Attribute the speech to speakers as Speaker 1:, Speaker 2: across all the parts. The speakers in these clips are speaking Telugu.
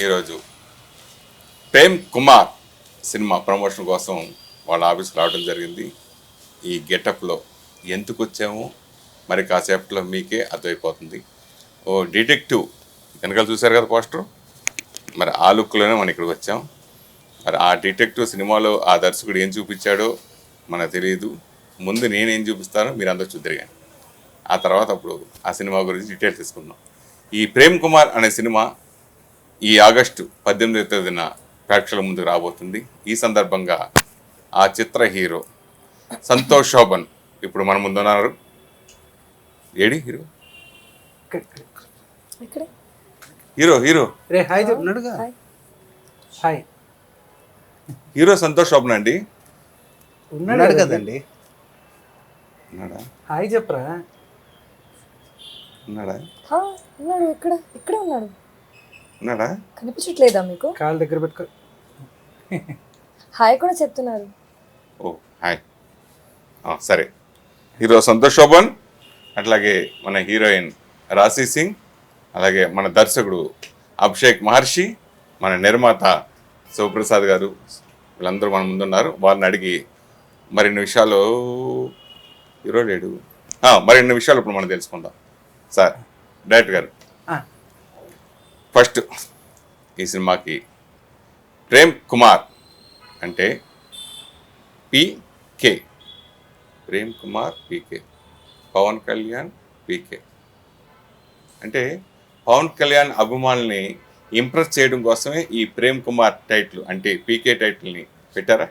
Speaker 1: ఈరోజు ప్రేమ్ కుమార్ సినిమా ప్రమోషన్ కోసం వాళ్ళ ఆఫీస్కి రావడం జరిగింది. ఈ గెటప్లో ఎందుకు వచ్చామో మరి కాసేపట్లో మీకే అర్థమైపోతుంది. ఓ డిటెక్టివ్ వెనకాల చూశారు కదా పోస్టర్, మరి ఆ లుక్లోనే మనం ఇక్కడికి వచ్చాం. మరి ఆ డిటెక్టివ్ సినిమాలో ఆ దర్శకుడు ఏం చూపించాడో మనకు తెలియదు. ముందు నేనేం చూపిస్తానో మీరు అందరూ చూద్దరు కానీ ఆ తర్వాత అప్పుడు ఆ సినిమా గురించి డీటెయిల్స్ తీసుకుందాం. ఈ ప్రేమ్ కుమార్ అనే సినిమా ఈ ఆగస్టు 18వ తేదీన ప్రేక్షకుల ముందుకు రాబోతుంది. ఈ సందర్భంగా ఆ చిత్ర హీరో సంతోష్ శోభన్ ఇప్పుడు మన ముందున్నారు. ఏడి హీరో హీరో హీరో
Speaker 2: హాయ్ చెప్పినాడుగా. హాయ్
Speaker 1: హీరో సంతోష్ శోభన్ అండి.
Speaker 2: ఉన్నాడు కదండి.
Speaker 1: ఉన్నాడా
Speaker 2: హాయ్ చెప్పరా.
Speaker 1: ఉన్నాడా
Speaker 3: ఉన్నాడు. ఇక్కడ ఉన్నాడు.
Speaker 1: ఉన్నాడా
Speaker 3: కనిపించట్లేదా మీకు?
Speaker 2: కాళ్ళ దగ్గర పెట్టుకో.
Speaker 3: హాయ్ కూడా చెప్తున్నారు.
Speaker 1: ఓ హాయ్. సరే, హీరో సంతోష్ శోభన్, అట్లాగే మన హీరోయిన్ రాశి సింగ్, అలాగే మన దర్శకుడు అభిషేక్ మహర్షి, మన నిర్మాత శివప్రసాద్ గారు, వీళ్ళందరూ మన ముందున్నారు. వాళ్ళని అడిగి మరిన్ని విషయాలు హీరో లేడు మరిన్ని విషయాలు ఇప్పుడు మనం తెలుసుకుందాం. సార్ డైరెక్టర్ గారు, ఫస్ట్ ఈ సినిమాకి ప్రేమ్ కుమార్ అంటే పీకే, ప్రేమ్ కుమార్ పీకే, పవన్ కళ్యాణ్ పీకే అంటే పవన్ కళ్యాణ్ అభిమానుల్ని ఇంప్రెస్ చేయడం కోసమే ఈ ప్రేమ్ కుమార్ టైటిల్ అంటే పీకే టైటిల్ని పెట్టారా?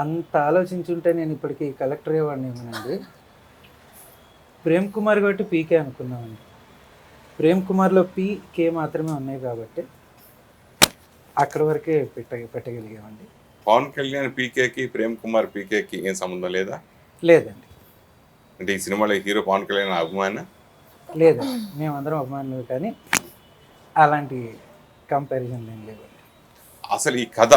Speaker 2: అంత ఆలోచించుంటే నేను ఇప్పటికీ కలెక్టర్ అయ్యేవాడిని ఏమోనండి. ప్రేమ్ కుమార్ కాబట్టి పీకే అనుకున్నామండి. ప్రేమ్ కుమార్లో పీకే మాత్రమే ఉన్నాయి కాబట్టి అక్కడి వరకే పెట్టగలిగామండి.
Speaker 1: పవన్ కళ్యాణ్ పీకేకి ప్రేమ్ కుమార్ పీకేకి ఏం సంబంధం లేదా?
Speaker 2: లేదండి.
Speaker 1: అంటే ఈ సినిమాలో హీరో పవన్ కళ్యాణ్ అభిమాన?
Speaker 2: లేదండి, మేమందరం అభిమానులు, కానీ అలాంటి కంపారిజన్ ఏం లేవండి.
Speaker 1: అసలు ఈ కథ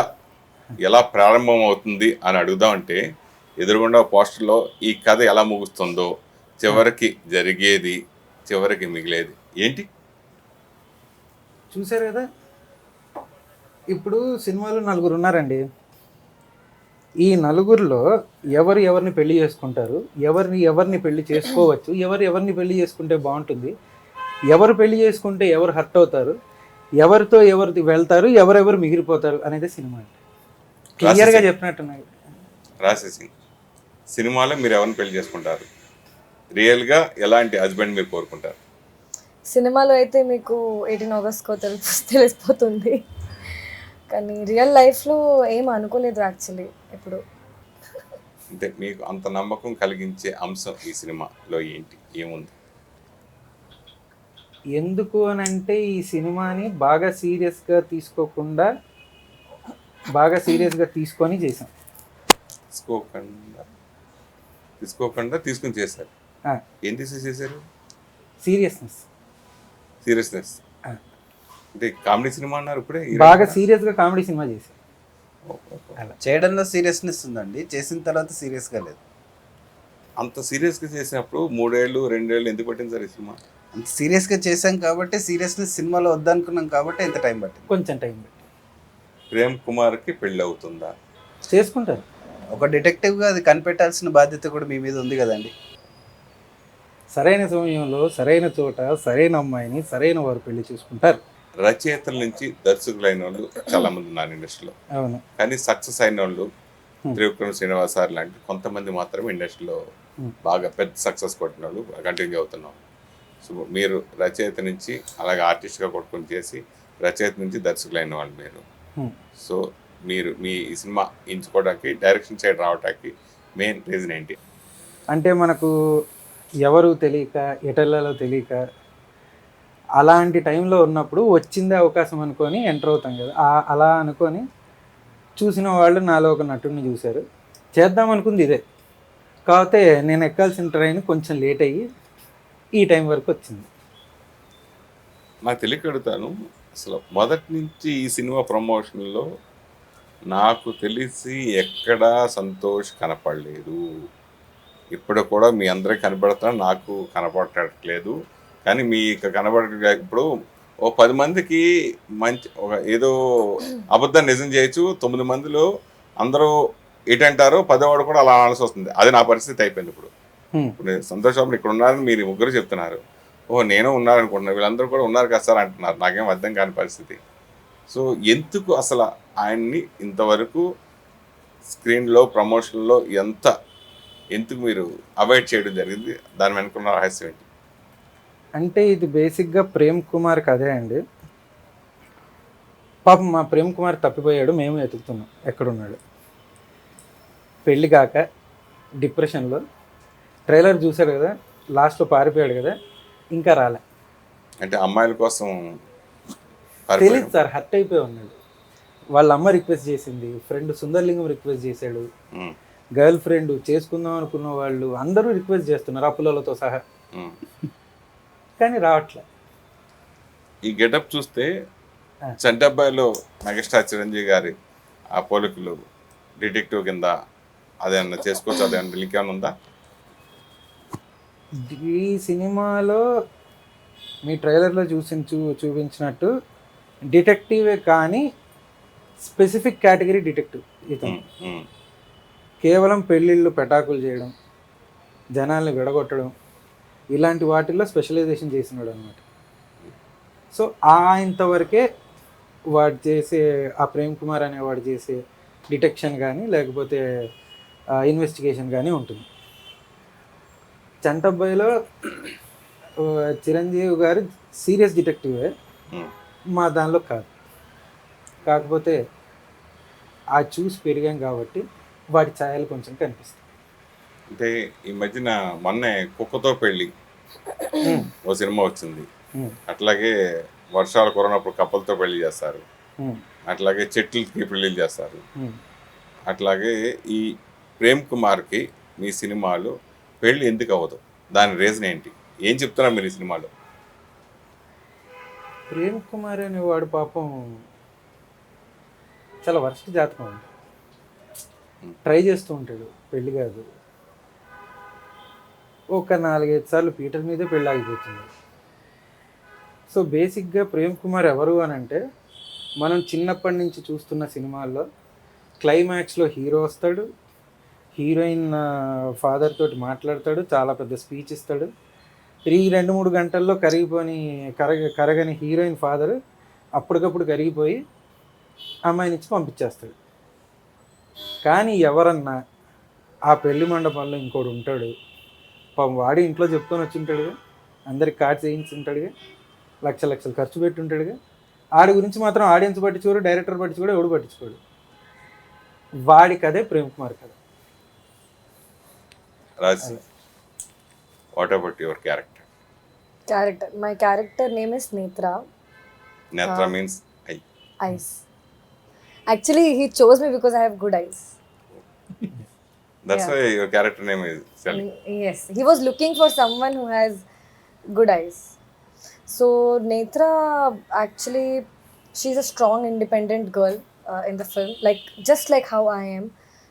Speaker 1: ఎలా ప్రారంభం అవుతుంది అని అడుగుదామంటే ఎదురుగుండా పోస్టర్లో ఈ కథ ఎలా ముగుస్తుందో, చివరికి జరిగేది, చివరికి మిగిలేది ఏంటి
Speaker 2: చూసారు కదా. ఇప్పుడు సినిమాలో నలుగురు ఉన్నారండి. ఈ నలుగురిలో ఎవరిని పెళ్లి చేసుకుంటారు, ఎవరిని పెళ్లి చేసుకోవచ్చు, ఎవరిని పెళ్లి చేసుకుంటే బాగుంటుంది, ఎవరు పెళ్లి చేసుకుంటే ఎవరు హర్ట్ అవుతారు, ఎవరితో ఎవరు వెళ్తారు, ఎవరెవరు మిగిలిపోతారు అనేది సినిమా అండి. క్లియర్గా చెప్పినట్టున్నాయి.
Speaker 1: రాసేసి సినిమాలో మీరు ఎవరిని పెళ్లి చేసుకుంటారు, రియల్గా ఎలాంటి హస్బెండ్ మీరు కోరుకుంటారు?
Speaker 3: సినిమాలో అయితే మీకు 18 ఆగస్ట్కో తెలిసిపోతుంది, కానీ రియల్ లైఫ్లో ఏం అనుకోలేదు యాక్చువల్లీ ఎప్పుడు.
Speaker 1: అంటే మీకు అంత నమ్మకం కలిగించే అంశం ఈ సినిమాలో ఏంటి, ఏముంది?
Speaker 2: ఎందుకు అని అంటే ఈ సినిమాని బాగా సీరియస్గా తీసుకొని చేసాం.
Speaker 1: తీసుకోకుండా తీసుకుని చేశారు. ఏం చేశారు? సీరియస్నెస్ అంటే కామెడీ సినిమా అన్నారు ఇప్పుడే.
Speaker 2: బాగా సీరియస్గా కామెడీ సినిమా చేశారు.
Speaker 4: అలా చేయడంలో సీరియస్నెస్ ఉందండి, చేసిన తర్వాత సీరియస్గా లేదు.
Speaker 1: అంత సీరియస్గా చేసినప్పుడు 3 ఏళ్ళు 2 ఏళ్ళు ఎందుకు పట్టింది సార్ ఈ సినిమా?
Speaker 4: అంత సీరియస్గా చేశాం కాబట్టి, సీరియస్నెస్ సినిమాలో వద్దనుకున్నాం కాబట్టి ఇంత టైం పట్టింది.
Speaker 2: కొంచెం టైం పట్టింది.
Speaker 1: ప్రేమ్ కుమార్కి పెళ్ళి అవుతుందా?
Speaker 2: చేసుకుంటారు.
Speaker 4: ఒక డిటెక్టివ్గా అది కనిపెట్టాల్సిన బాధ్యత కూడా మీ మీద ఉంది కదండి.
Speaker 2: సరైన సమయంలో సరైన చోట సరైన అమ్మాయిని సరైన వారు పెళ్లి చేసుకుంటారు.
Speaker 1: రచయితల నుంచి దర్శకులైన వాళ్ళు చాలా మంది ఉన్నారు ఇండస్ట్రీలో.
Speaker 2: అవును.
Speaker 1: కానీ సక్సెస్ అయిన వాళ్ళు త్రివిక్రమ్ శ్రీనివాస్ సార్ లాంటి కొంతమంది మాత్రమే ఇండస్ట్రీలో బాగా పెద్ద సక్సెస్ కొట్టిన వాళ్ళు కంటిన్యూ అవుతున్నాం. సో మీరు రచయిత నుంచి అలాగే ఆర్టిస్ట్గా కొట్టుకొని చేసి రచయిత నుంచి దర్శకులైన వాళ్ళు మీరు. సో మీరు మీ ఈ సినిమా ఎంచుకోవడానికి, డైరెక్షన్ సైడ్ రావడానికి మెయిన్ రీజన్ ఏంటి?
Speaker 2: అంటే మనకు ఎవరు తెలియక, ఎటెల్లాలో తెలియక, అలాంటి టైంలో ఉన్నప్పుడు వచ్చిందే అవకాశం అనుకొని ఎంటర్ అవుతాం కదా. అలా అనుకొని చూసిన వాళ్ళు నాలో ఒక నటుడిని చూశారు. చేద్దాం అనుకుంది ఇదే, కాకపోతే నేను ఎక్కాల్సిన ట్రైన్ కొంచెం లేట్ అయ్యి ఈ టైం వరకు వచ్చింది.
Speaker 1: నాకు తెలియక అడుగుతాను, అసలు మొదటి నుంచి ఈ సినిమా ప్రమోషన్లో నాకు తెలిసి ఎక్కడా సంతోష్ కనపడలేదు. ఇప్పుడు కూడా మీ అందరికి కనపడుతున్నా, నాకు కనపడట్లేదు. కానీ మీకు కనబడలేదు. ఇప్పుడు ఓ 10 మందికి మంచి ఒక ఏదో అబద్ధం నిజం చేయొచ్చు, 9 మందిలో అందరూ ఏంటంటారో 10వాడు కూడా అలా అనాల్సి వస్తుంది. అది నా పరిస్థితి అయిపోయింది ఇప్పుడు. ఇప్పుడు నేను సంతోష్ బాబు ఇక్కడ ఉన్నారని మీరు ముగ్గురు చెప్తున్నారు, ఓ నేను ఉన్నారనుకుంటున్నాను, వీళ్ళందరూ కూడా ఉన్నారు కదా సార్ అంటున్నారు, నాకేం అర్థం కాని పరిస్థితి. సో ఎందుకు అసలు ఆయన్ని ఇంతవరకు స్క్రీన్లో ప్రమోషన్లో ఎందుకు మీరు అవాయిడ్ చేయడం జరిగింది? దాని వెనుకున్న రహస్యం ఏంటి?
Speaker 2: అంటే ఇది బేసిక్గా ప్రేమ్ కుమార్ కదే అండి. పాపం మా ప్రేమ్ కుమార్ తప్పిపోయాడు, మేము వెతుకుతున్నాం ఎక్కడున్నాడు. పెళ్ళి కాక డిప్రెషన్లో ట్రైలర్ చూశాడు కదా, లాస్ట్లో పారిపోయాడు కదా, ఇంకా రాలే.
Speaker 1: అంటే అమ్మాయిల కోసం
Speaker 2: తెలియదు సార్, హర్ట్ అయిపోయి ఉన్నాడు. వాళ్ళ అమ్మ రిక్వెస్ట్ చేసింది, ఫ్రెండ్ సుందర్లింగం రిక్వెస్ట్ చేశాడు, గర్ల్ ఫ్రెండ్ చేసుకుందాం అనుకున్న వాళ్ళు అందరూ రిక్వెస్ట్ చేస్తున్నారు అప్పులతో సహా, కానీ రావట్లే.
Speaker 1: ఈ గెటప్ చూస్తే చంటబ్బాయిలో మెగాస్టార్ చిరంజీవి గారి ఆ పోలికలు డిటెక్టివ్ కింద అదేమన్నా చేసుకోవచ్చు, అదేమన్నా లింక్ ఏమైనా ఉందా?
Speaker 2: ఈ సినిమాలో మీ ట్రైలర్లో చూపించినట్టు డిటెక్టివే, కానీ స్పెసిఫిక్ కేటగిరీ డిటెక్టివ్ ఇతను. కేవలం పెళ్ళిళ్ళు పెటాకులు చేయడం, జనాల్ని విడగొట్టడం, ఇలాంటి వాటిల్లో స్పెషలైజేషన్ చేసినాడు అనమాట. సో ఇంతవరకే వాడు చేసే ఆ ప్రేమ్ కుమార్ అనేవాడు చేసే డిటెక్షన్ కానీ లేకపోతే ఇన్వెస్టిగేషన్ కానీ ఉంటుంది. చంటబ్బాయిలో చిరంజీవి గారు సీరియస్ డిటెక్టివే, మా దానిలో కాదు. కాకపోతే ఆ చూసి పెరిగాం కాబట్టి వాటి ఛాయలు కొంచెం కనిపిస్తాయి.
Speaker 1: అంటే ఈ మధ్యన మొన్నే కుక్కతో పెళ్ళి ఓ సినిమా వచ్చింది, అట్లాగే వర్షాలు కురనప్పుడు కప్పలతో పెళ్లి చేస్తారు, అట్లాగే చెట్లకి పెళ్ళిళ్ళు చేస్తారు. అట్లాగే ఈ ప్రేమ్ కుమార్కి మీ సినిమాలో పెళ్ళి ఎందుకు అవ్వదు? దాని రీజన్ ఏంటి? ఏం చెప్తున్నారు మీరు ఈ సినిమాలో?
Speaker 2: ప్రేమ్ కుమార్ అనేవాడు పాపం చాలా వర్స్ట్ జాతకం అండి. ట్రై చేస్తూ ఉంటాడు, పెళ్ళి కాదు. ఒక 4-5 సార్లు పీటర్ మీదే పెళ్ళి ఆగిపోతుంది. సో బేసిక్గా ప్రేమ్ కుమార్ ఎవరు అని అంటే, మనం చిన్నప్పటి నుంచి చూస్తున్న సినిమాల్లో క్లైమాక్స్లో హీరో వస్తాడు, హీరోయిన్ ఫాదర్ తోటి మాట్లాడతాడు, చాలా పెద్ద స్పీచ్ ఇస్తాడు. 2-3 గంటల్లో కరగని హీరోయిన్ ఫాదర్ అప్పటికప్పుడు కరిగిపోయి అమ్మాయినిచ్చి పంపించేస్తాడు. కానీ ఎవరన్నా ఆ పెళ్లి మండపంలో ఇంకోటి ఉంటాడు, పాపం వాడి ఇంట్లో చెప్పుకొని వచ్చి ఉంటాడుగా, అందరికి కార్డ్స్ వేయించి ఉంటాడుగా, లక్షలు ఖర్చు పెట్టి ఉంటాడుగా, ఆడి గురించి మాత్రం ఆడియన్స్ పట్టించుకోడు, డైరెక్టర్ పట్టించుకోడు, ఎవడు పట్టించుకోడు. వాడికి అదే ప్రేమ్ కుమార్ కథ.
Speaker 1: Raji, what about your character?
Speaker 3: My character name is Netra.
Speaker 1: Netra means eye.
Speaker 3: Eyes. Actually, he chose me because I have good eyes.
Speaker 1: That's why your character name is Sally.
Speaker 3: Yes, he was looking for someone who has good eyes. So Netra, actually, she's a strong, independent girl in the film. Like just like how I am,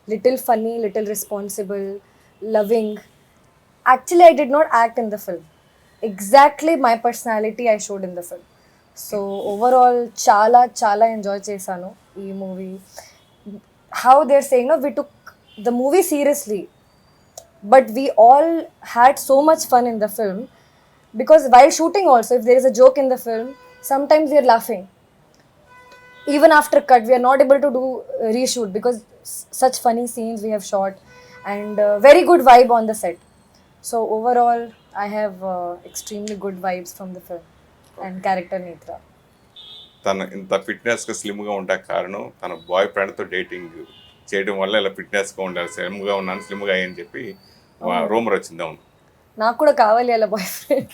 Speaker 3: little funny, little responsible, loving. Actually, I did not act in the film. Exactly my personality I showed in the film. So overall, chala enjoy chesanu ee movie. How they're saying, no, we took the movie seriously, but we all had so much fun in the film, because while shooting also, if there is a joke in the film, sometimes we are laughing. Even after cut, we are not able to do reshoot because such funny scenes we have shot, and very good vibe on the set. So overall, I have extremely good vibes from the film and character Netra.
Speaker 1: తను ఇంత ఫిట్నెస్గా స్లిమ్గా ఉండే కారణం తన బాయ్ ఫ్రెండ్తో డేటింగ్ చేయడం వల్ల ఇలా ఫిట్నెస్గా ఉండాలి, స్లిమ్గా ఉన్నాను, స్లిమ్గా అయ్యని చెప్పి రూమర్ వచ్చింది. అవును,
Speaker 3: నాకు కూడా కావాలి అలా బాయ్ ఫ్రెండ్.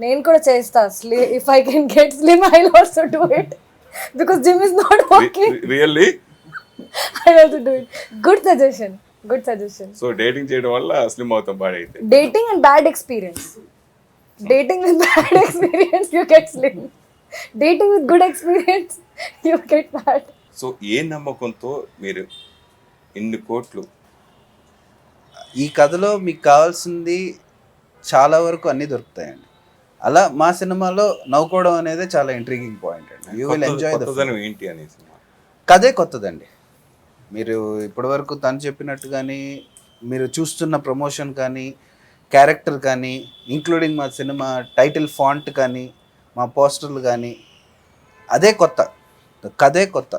Speaker 3: నేను కూడా చేస్తా. If I can get slim I will also do it, because gym is not working.
Speaker 1: Really
Speaker 3: I have to do it. Good suggestion. So
Speaker 1: dating చేయడం వల్ల స్లిమ్ అవుతాం బాడీ అయితే.
Speaker 3: Dating and bad experience. Dating with bad experience you get slim. Dating with good experience you get bad.
Speaker 1: So ఏ నమ్మకంతో మీరు ఇన్ని కోట్లు?
Speaker 4: ఈ కథలో మీకు కావాల్సింది చాలా వరకు అన్నీ దొరుకుతాయండి. అలా మా సినిమాలో నవ్వుకోవడం అనేది చాలా ఇంట్రీగింగ్ పాయింట్ అండి. యూ విల్ ఎంజాయ్ ద
Speaker 1: కొత్తదనం ఏంటి అనే సినిమా?
Speaker 4: కథే కొత్తదండి. మీరు ఇప్పటివరకు తను చెప్పినట్టు కానీ, మీరు చూస్తున్న ప్రమోషన్ కానీ, క్యారెక్టర్ కానీ, ఇంక్లూడింగ్ మా సినిమా టైటిల్ ఫాంట్ కానీ, మా పోస్టర్లు కానీ, అదే కొత్త, కథే కొత్త.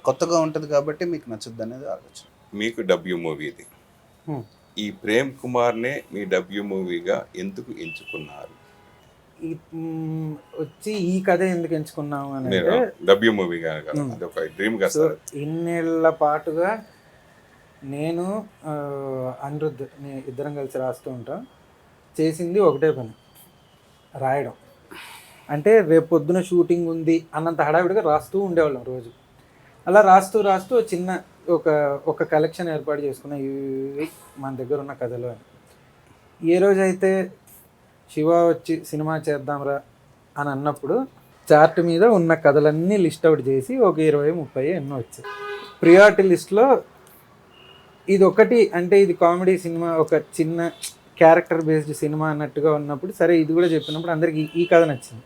Speaker 4: కొత్తగా ఉంటుంది కాబట్టి మీకు నచ్చుద్ది అనేది ఆలోచన.
Speaker 1: మీకు డబ్ల్యూ మూవీ ఇది. ఈ ప్రేమ్ కుమార్నే మీ డబ్ల్యూ మూవీగా ఎందుకు ఎంచుకున్నారు?
Speaker 2: వచ్చి ఈ కథ ఎందుకు ఎంచుకున్నాము అని
Speaker 1: మీరు
Speaker 2: అంటే,
Speaker 1: డబ్ల్యూ మూవీగా అదొక డ్రీమ్ గా
Speaker 2: సో
Speaker 1: సార్.
Speaker 2: ఇన్నేళ్ల పాటుగా నేను అనిరుద్ధ్ ఇద్దరం కలిసి రాస్తూ ఉంటాం. చేసింది ఒకటే పని, రాయడం. అంటే రేపు పొద్దున షూటింగ్ ఉంది అన్నంత హడావిడిగా రాస్తూ ఉండేవాళ్ళం రోజు. అలా రాస్తూ రాస్తూ చిన్న ఒక కలెక్షన్ ఏర్పాటు చేసుకున్న ఇవి మన దగ్గర ఉన్న కథలు అని. ఏ రోజైతే శివ వచ్చి సినిమా చేద్దాంరా అని అన్నప్పుడు చార్ట్ మీద ఉన్న కథలన్నీ లిస్ట్ అవుట్ చేసి ఒక 20-30 ఎన్నో వచ్చాయి. ప్రియారిటీ లిస్ట్లో ఇది ఒకటి, అంటే ఇది కామెడీ సినిమా, ఒక చిన్న క్యారెక్టర్ బేస్డ్ సినిమా అన్నట్టుగా ఉన్నప్పుడు సరే ఇది కూడా చెప్పినప్పుడు అందరికి ఈ కథ నచ్చింది.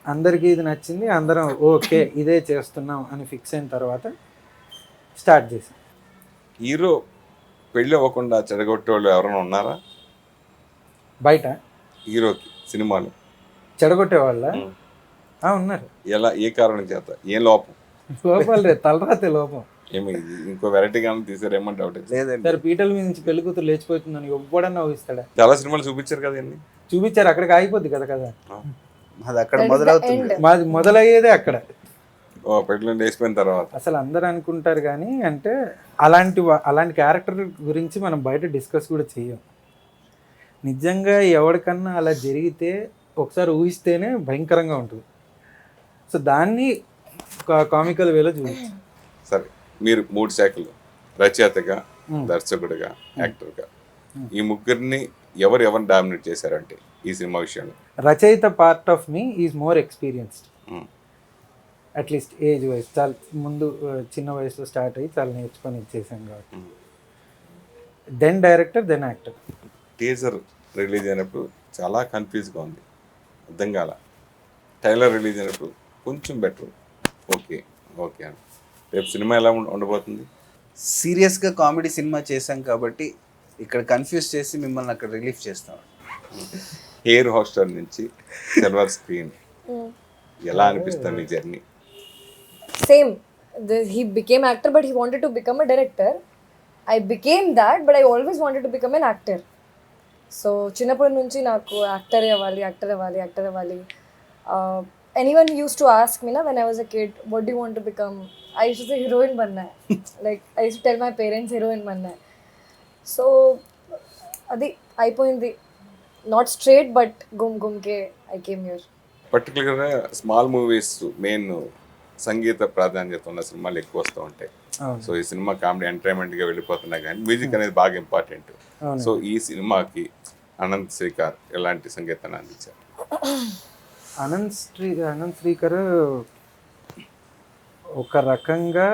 Speaker 2: అందరికీ ఇది నచ్చింది, అందరం ఓకే ఇదే చేస్తున్నాం అని ఫిక్స్ అయిన తర్వాత స్టార్ట్ చేసాం.
Speaker 1: హీరో పెళ్ళి అవ్వకుండా చెడగొట్టే వాళ్ళు ఎవరైనా ఉన్నారా
Speaker 2: బయట
Speaker 1: హీరోకి సినిమాలు?
Speaker 2: చెడగొట్టే వాళ్ళ ఉన్నారు.
Speaker 1: ఎలా, ఏ కారణం చేత, ఏ లోపం?
Speaker 2: లోపాలు రే, తలరాతే లోపం.
Speaker 1: ఏమి ఇంకో వెరైటీగా తీసారేమో డౌట్.
Speaker 4: లేదండి,
Speaker 2: సరే పీటల మీద నుంచి పెళ్లి కూతురు లేచిపోతుందని ఎవ్వడన్నా ఊహిస్తాడా?
Speaker 1: చాలా సినిమాలు చూపించారు కదండి.
Speaker 2: చూపించారు, అక్కడికి ఆగిపోద్ది కదా కదా.
Speaker 4: అది అక్కడ మొదలవుతుంది.
Speaker 2: మాది మొదలయ్యేదే అక్కడ.
Speaker 1: పెళ్ళి వేసిపోయిన తర్వాత
Speaker 2: అసలు అందరు అనుకుంటారు కానీ, అంటే అలాంటి క్యారెక్టర్ గురించి మనం బయట డిస్కస్ కూడా చెయ్యం. నిజంగా ఎవరికన్నా అలా జరిగితే ఒకసారి ఊహిస్తేనే భయంకరంగా ఉంటుంది. సో దాన్ని కామికల్ వేలో చూపించాం.
Speaker 1: సరే, మీరు 3 శాఖలు, రచయితగా, దర్శకుడిగా, యాక్టర్గా, ఈ ముగ్గురిని ఎవరిని డామినేట్ చేశారంటే ఈ సినిమా విషయంలో?
Speaker 2: రచయిత part of me is more experienced, at least age wise. చాలా ముందు చిన్న వయసులో స్టార్ట్ అయ్యి చాలా నేర్చుకొని ఇచ్చేసాను కాబట్టి. Then director, then actor.
Speaker 1: Teaser release అయినప్పుడు చాలా కన్ఫ్యూజ్గా ఉంది, అర్థం కాల. ట్రైలర్ రిలీజ్ అయినప్పుడు కొంచెం బెటర్, ఓకే ఓకే అని. రేపు సినిమా ఎలా ఉండబోతుంది?
Speaker 4: సీరియస్గా కామెడీ సినిమా చేశాం కాబట్టి ఇక్కడ కన్ఫ్యూజ్ చేసి మిమ్మల్ని అక్కడ రిలీఫ్ చేస్తాం.
Speaker 1: హెయిర్ హాస్టల్ నుంచి సిల్వర్ స్క్రీన్ ఎలా అనిపిస్తుంది మీ journey?
Speaker 3: Same. He became actor, but he wanted to become a director. I became that, but I always wanted to become an actor. So చిన్నప్పటి నుంచి నాకు యాక్టర్ అవ్వాలి. Anyone used to ask me, when I was a kid, what do you want to become? I used to say heroine banna hai. Like I used to tell my parents heroine banna hai. So adi అయిపోయింది. Not straight, but gum ke I came here.
Speaker 1: పర్టికులర్గా స్మాల్ మూవీస్ మెయిన్ సంగీత ప్రాధాన్యత ఉన్న సినిమాలు ఎక్కువ వస్తూ ఉంటాయి. సో ఈ సినిమా కామెడీ ఎంటర్టైన్మెంట్గా వెళ్ళిపోతున్నా కానీ మ్యూజిక్ అనేది బాగా ఇంపార్టెంట్. సో ఈ సినిమాకి అనంత్ శ్రీకర్ ఎలాంటి సంగీతాన్ని అందించారు?
Speaker 2: అనంత్ శ్రీకర్ ఒక రకంగా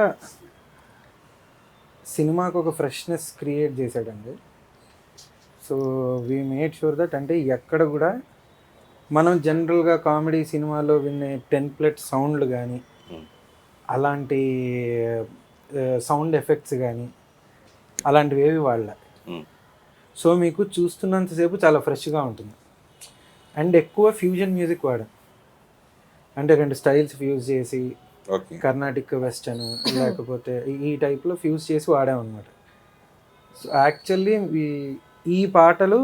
Speaker 2: సినిమాకు ఒక ఫ్రెష్నెస్ క్రియేట్ చేశాడండి. So we made sure that, అంటే ఎక్కడ కూడా మనం జనరల్గా కామెడీ సినిమాలో వినే టెంప్లెట్ సౌండ్లు కానీ, అలాంటి సౌండ్ ఎఫెక్ట్స్ కానీ అలాంటివి ఏవి వాడలే. సో మీకు చూస్తున్నంతసేపు చాలా ఫ్రెష్గా ఉంటుంది. అండ్ ఎక్కువ ఫ్యూజన్ మ్యూజిక్ వాడాం, అంటే 2 స్టైల్స్ ఫ్యూజ్ చేసి, కర్ణాటిక్ వెస్టర్న్ లేకపోతే ఈ టైప్లో ఫ్యూజ్ చేసి వాడామన్నమాట. సో యాక్చువల్లీ ఈ పాటలు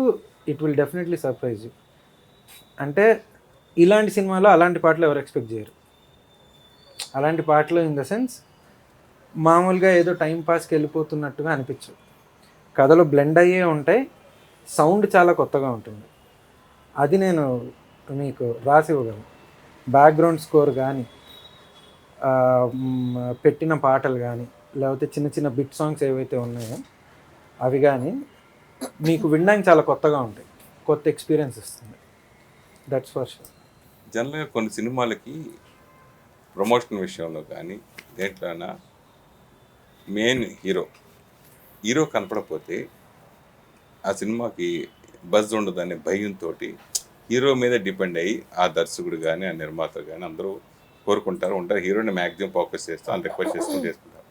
Speaker 2: it will definitely surprise you. అంటే ఇలాంటి సినిమాలో అలాంటి పాటలు ఎవరు ఎక్స్పెక్ట్ చేయరు. అలాంటి పాటలు ఇన్ ద సెన్స్ మామూలుగా ఏదో టైం పాస్కి వెళ్ళిపోతున్నట్టుగా అనిపించవు. కథలో బ్లెండ్ అయ్యే ఉంటాయి, సౌండ్ చాలా కొత్తగా ఉంటుంది. అది నేను మీకు రాసి ఇవ్వగలను. బ్యాక్గ్రౌండ్ స్కోర్ కానీ, పెట్టిన పాటలు కానీ, లేకపోతే చిన్న చిన్న బిట్ సాంగ్స్ ఏవైతే ఉన్నాయో అవి కానీ మీకు వినడానికి చాలా కొత్తగా ఉంటాయి, కొత్త ఎక్స్పీరియన్స్ ఇస్తుంది. That's for sure.
Speaker 1: జనరల్గా కొన్ని సినిమాలకి ప్రమోషన్ విషయంలో కానీ దేంట్లోనా మెయిన్ హీరో కనపడకపోతే ఆ సినిమాకి బజ్ ఉండదనే భయంతో హీరో మీద డిపెండ్ అయ్యి ఆ దర్శకుడు కానీ ఆ నిర్మాత కానీ అందరూ ఉంటారు హీరోని మ్యాక్సిమం ఫోకస్ చేస్తూ అని రిక్వెస్ట్ చేసుకుంటారు.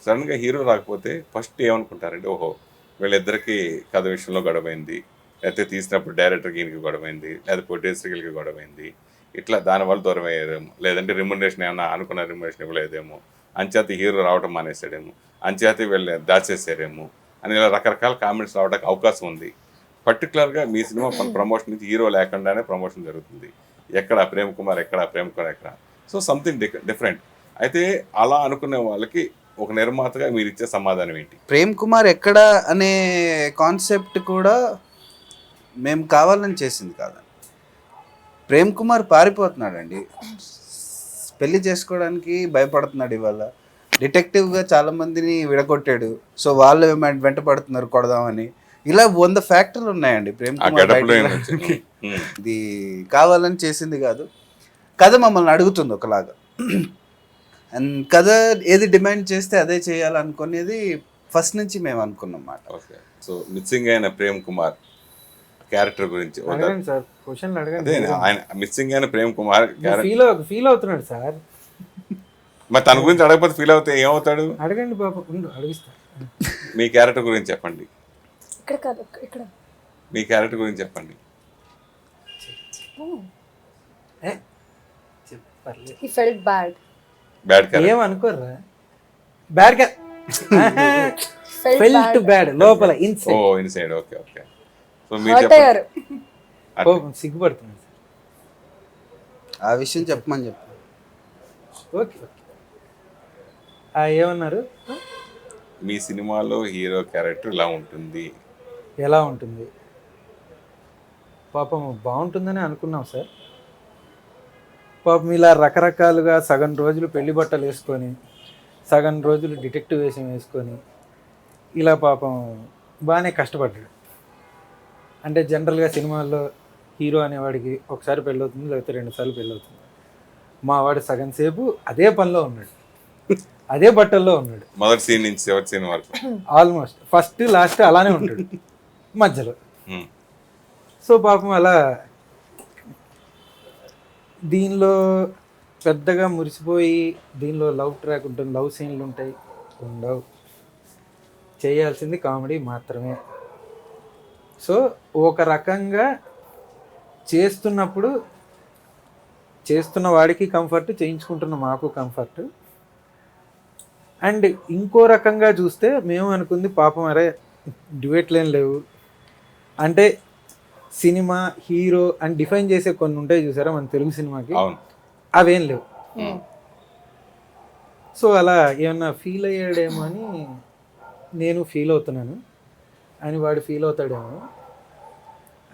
Speaker 1: సడన్గా హీరో రాకపోతే ఫస్ట్ ఏమనుకుంటారంటే ఓహో వీళ్ళిద్దరికి కథ విషయంలో గొడవైంది, లేకపోతే తీసినప్పుడు డైరెక్టర్కి ఈయనకి గొడవైంది, లేదా ప్రొడ్యూసర్కి గొడవైంది, ఇట్లా దానివల్ల దూరం అయ్యారేమో, లేదంటే రెమ్యునరేషన్ ఏమైనా అనుకున్న రెమ్యునరేషన్ ఇవ్వలేదేమో, అంచేత హీరో రావడం మానేసాడేమో, అంచేత వీళ్ళు దాచేసారేమో అని ఇలా రకరకాల కామెంట్స్ రావడానికి అవకాశం ఉంది. పర్టికులర్గా మీ సినిమా ప్రమోషన్ నుంచి హీరో లేకుండానే ప్రమోషన్ జరుగుతుంది. ఎక్కడ ప్రేమ్ కుమార్ ఎక్కడ సో సంథింగ్ డిఫరెంట్. అయితే అలా అనుకునే వాళ్ళకి ఒక నిర్మాతగా మీరు ఇచ్చే సమాధానం ఏంటి?
Speaker 4: ప్రేమ్ కుమార్ ఎక్కడ అనే కాన్సెప్ట్ కూడా మేము కావాలని చేసింది కాదండి. ప్రేమ్ కుమార్ పారిపోతున్నాడండి, పెళ్లి చేసుకోవడానికి భయపడుతున్నాడు. ఇవాళ డిటెక్టివ్గా చాలామందిని విడగొట్టాడు, సో వాళ్ళు వెంట పడుతున్నారు కొడదామని. ఇలా 100 ఫ్యాక్టర్లు ఉన్నాయండి ప్రేమ్ కుమార్ బయటికి. ఇది కావాలని చేసింది కాదు, కథ మమ్మల్ని అడుగుతుంది ఒకలాగా. అండ్ కథ ఏది డిమాండ్ చేస్తే అదే చేయాలనుకునేది ఫస్ట్ నుంచి మేము అనుకున్నాం మాట.
Speaker 1: ఓకే, సో మిస్సింగ్ అయిన ప్రేమ్ కుమార్ క్యారెక్టర్ గురించి
Speaker 2: అడగండి సార్, క్వశ్చన్లు
Speaker 1: అదే
Speaker 2: అడగండి.
Speaker 1: ఆయన మిస్సింగ్ అయిన ప్రేమ్ కుమార్
Speaker 2: ఫీల్ అవుతున్నాడు సార్.
Speaker 1: మరి తన గురించి అడగకపోతే ఫీల్ అవుతే ఏమవుతాడు?
Speaker 2: అడగండి బాబు, అడిగిస్తా.
Speaker 1: మీ క్యారెక్టర్ గురించి చెప్పండి.
Speaker 3: ఇక్కడ కాదు, ఇక్కడ.
Speaker 1: మీ క్యారెక్టర్ గురించి చెప్పండి.
Speaker 2: చెప్పర్లే,
Speaker 3: He felt bad.
Speaker 1: Bad character
Speaker 2: ఏమనుకోర్రా, bad
Speaker 3: Felt
Speaker 2: felt
Speaker 3: bad.
Speaker 2: Bad లోపల
Speaker 1: ఓ
Speaker 2: inside
Speaker 1: inside. Okay okay, so మీరు
Speaker 3: Hurt
Speaker 1: చెప్పండి.
Speaker 3: అయ్యారు.
Speaker 2: కోపం, సిగ్గుపడుతున్నాడు సార్.
Speaker 4: ఆ విషయం చెప్పమని చెప్పు.
Speaker 2: ఓకే ఓకే, ఏమన్నారు?
Speaker 1: మీ సినిమాలో హీరో క్యారెక్టర్ ఇలా ఉంటుంది.
Speaker 2: ఎలా ఉంటుంది? పాపం బాగుంటుందని అనుకున్నాం సార్. పాపం ఇలా రకరకాలుగా సగం రోజులు పెళ్లి బట్టలు వేసుకొని, సగం రోజులు డిటెక్టివ్ వేషం వేసుకొని, ఇలా పాపం బాగానే కష్టపడ్డాడు. అంటే జనరల్గా సినిమాల్లో హీరో అనేవాడికి ఒకసారి పెళ్ళవుతుంది, లేకపోతే 2 సార్లు పెళ్ళవుతుంది. మా వాడు సగం సేపు అదే పనిలో ఉన్నాడు, అదే బట్టల్లో ఉన్నాడు.
Speaker 1: మొదటి సీన్ నుంచి చివరి సీన్ వరకు
Speaker 2: ఆల్మోస్ట్ ఫస్ట్ లాస్ట్ అలానే ఉంటాడు మధ్యలో.
Speaker 1: Hmm.
Speaker 2: సో పాపం అలా దీనిలో పెద్దగా మురిసిపోయి, దీనిలో లవ్ ట్రాక్ ఉంటుంది, లవ్ సీన్లు ఉంటాయి, ఉండవు. చేయాల్సింది కామెడీ మాత్రమే. సో ఒక రకంగా చేస్తున్నప్పుడు చేస్తున్న వాడికి కంఫర్ట్, చేయించుకుంటున్న మాకు కంఫర్ట్. అండ్ ఇంకో రకంగా చూస్తే మేము అనుకుంది పాపం అరే డ్యూయెట్లు ఏం లేవు అంటే, సినిమా హీరో అని డిఫైన్ చేసే కొన్ని ఉంటాయి చూసారా మన తెలుగు సినిమాకి,
Speaker 1: అవును.
Speaker 2: అవేం లేవు. సో అలా ఏమన్నా ఫీల్ అయ్యాడేమో అని నేను ఫీల్ అవుతున్నాను, అని వాడు ఫీల్ అవుతాడేమో.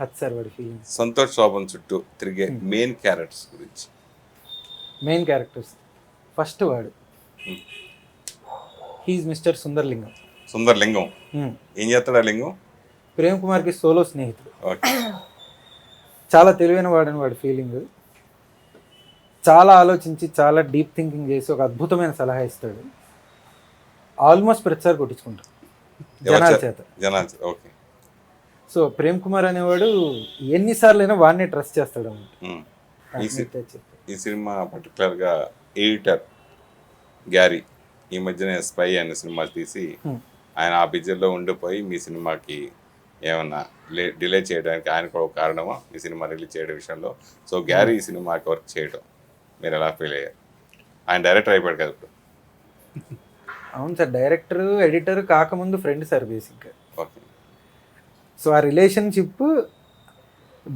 Speaker 2: అది సార్ వాడి ఫీలింగ్.
Speaker 1: సంతోష్ శోభన్ చుట్టూ తిరిగే మెయిన్ క్యారెక్టర్స్ గురించి.
Speaker 2: మెయిన్ క్యారెక్టర్స్ ఫస్ట్ వాడు హీజ్ మిస్టర్ సుందర్లింగం.
Speaker 1: సుందర్లింగం ఏం చేస్తాడు ఆ లింగం?
Speaker 2: ప్రేమ్ కుమార్కి సోలో స్నేహితుడు.
Speaker 1: ఓకే,
Speaker 2: చాలా తెలివైన వాడని వాడి ఫీలింగ్. చాలా ఆలోచించి, చాలా డీప్ థింకింగ్ చేసి ఒక అద్భుతమైన సలహా ఇస్తాడు. ఆల్మోస్ట్ ప్రతిసారి కొట్టించుకుంటాడు జనాల చేత.
Speaker 1: ఓకే.
Speaker 2: సో ప్రేమ్ కుమార్ అనేవాడు ఎన్నిసార్లు అయినా వాడినే ట్రస్ట్ చేస్తాడు అన్నమాట.
Speaker 1: ఈ సినిమా పర్టికులర్గా ఎడిటర్ గ్యారీ ఈ మధ్యనే స్పై అనే సినిమాలు తీసి ఆయన ఆ బిజీలో ఉండిపోయి మీ సినిమాకి ఏమన్నా డిలే చేయడానికి ఆయన కూడా ఒక కారణమా ఈ సినిమా రిలీజ్ చేయడం విషయంలో? సో గ్యారీ ఈ సినిమాకి వర్క్ చేయడం మీరు ఎలా ఫీల్ అయ్యారు? ఆయన డైరెక్టర్ అయిపోయాడు కదా ఇప్పుడు.
Speaker 2: అవును సార్, డైరెక్టర్ ఎడిటర్ కాకముందు ఫ్రెండ్ సార్ బేసిక్గా.
Speaker 1: ఓకే,
Speaker 2: సో ఆ రిలేషన్షిప్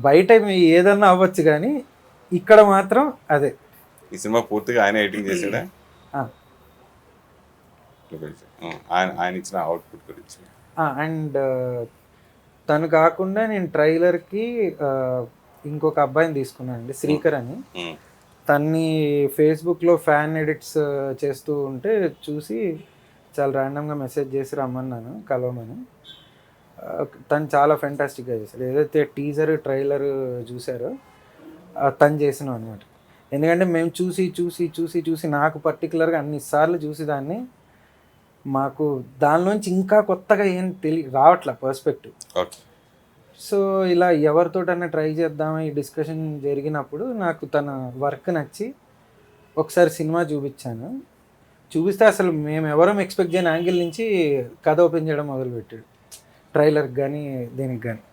Speaker 2: బయట ఏదన్నా అవ్వచ్చు కానీ ఇక్కడ మాత్రం అదే.
Speaker 1: ఈ సినిమా పూర్తిగా ఆయన ఎడిటింగ్ చేసాడా? ఆయన ఇచ్చిన అవుట్పుట్ గురించి.
Speaker 2: అండ్ తను కాకుండా నేను ట్రైలర్కి ఇంకొక అబ్బాయిని తీసుకున్నాను అండి, శ్రీకర్ అని. తన్ని ఫేస్బుక్లో ఫ్యాన్ ఎడిట్స్ చేస్తూ ఉంటే చూసి చాలా ర్యాండమ్గా మెసేజ్ చేసి రమ్మన్నాను కలవమని. తను చాలా ఫెంటాస్టిక్గా చేశాడు. ఏదైతే టీజర్ ట్రైలర్ చూసారో తను చేసినాం అనమాట. ఎందుకంటే మేము చూసి చూసి చూసి చూసి నాకు పర్టికులర్గా అన్నిసార్లు చూసి దాన్ని మాకు దానిలోంచి ఇంకా కొత్తగా ఏం రావట్లే పర్స్పెక్టివ్.
Speaker 1: ఓకే,
Speaker 2: సో ఇలా ఎవరితోటన్నా ట్రై చేద్దామా ఈ డిస్కషన్ జరిగినప్పుడు నాకు తన వర్క్ నచ్చి ఒకసారి సినిమా చూపించాను. చూపిస్తే అసలు మేము ఎవరం ఎక్స్పెక్ట్ చేయని యాంగిల్ నుంచి కథ ఓపెన్ చేయడం మొదలుపెట్టాడు, ట్రైలర్కి కానీ దేనికి కానీ.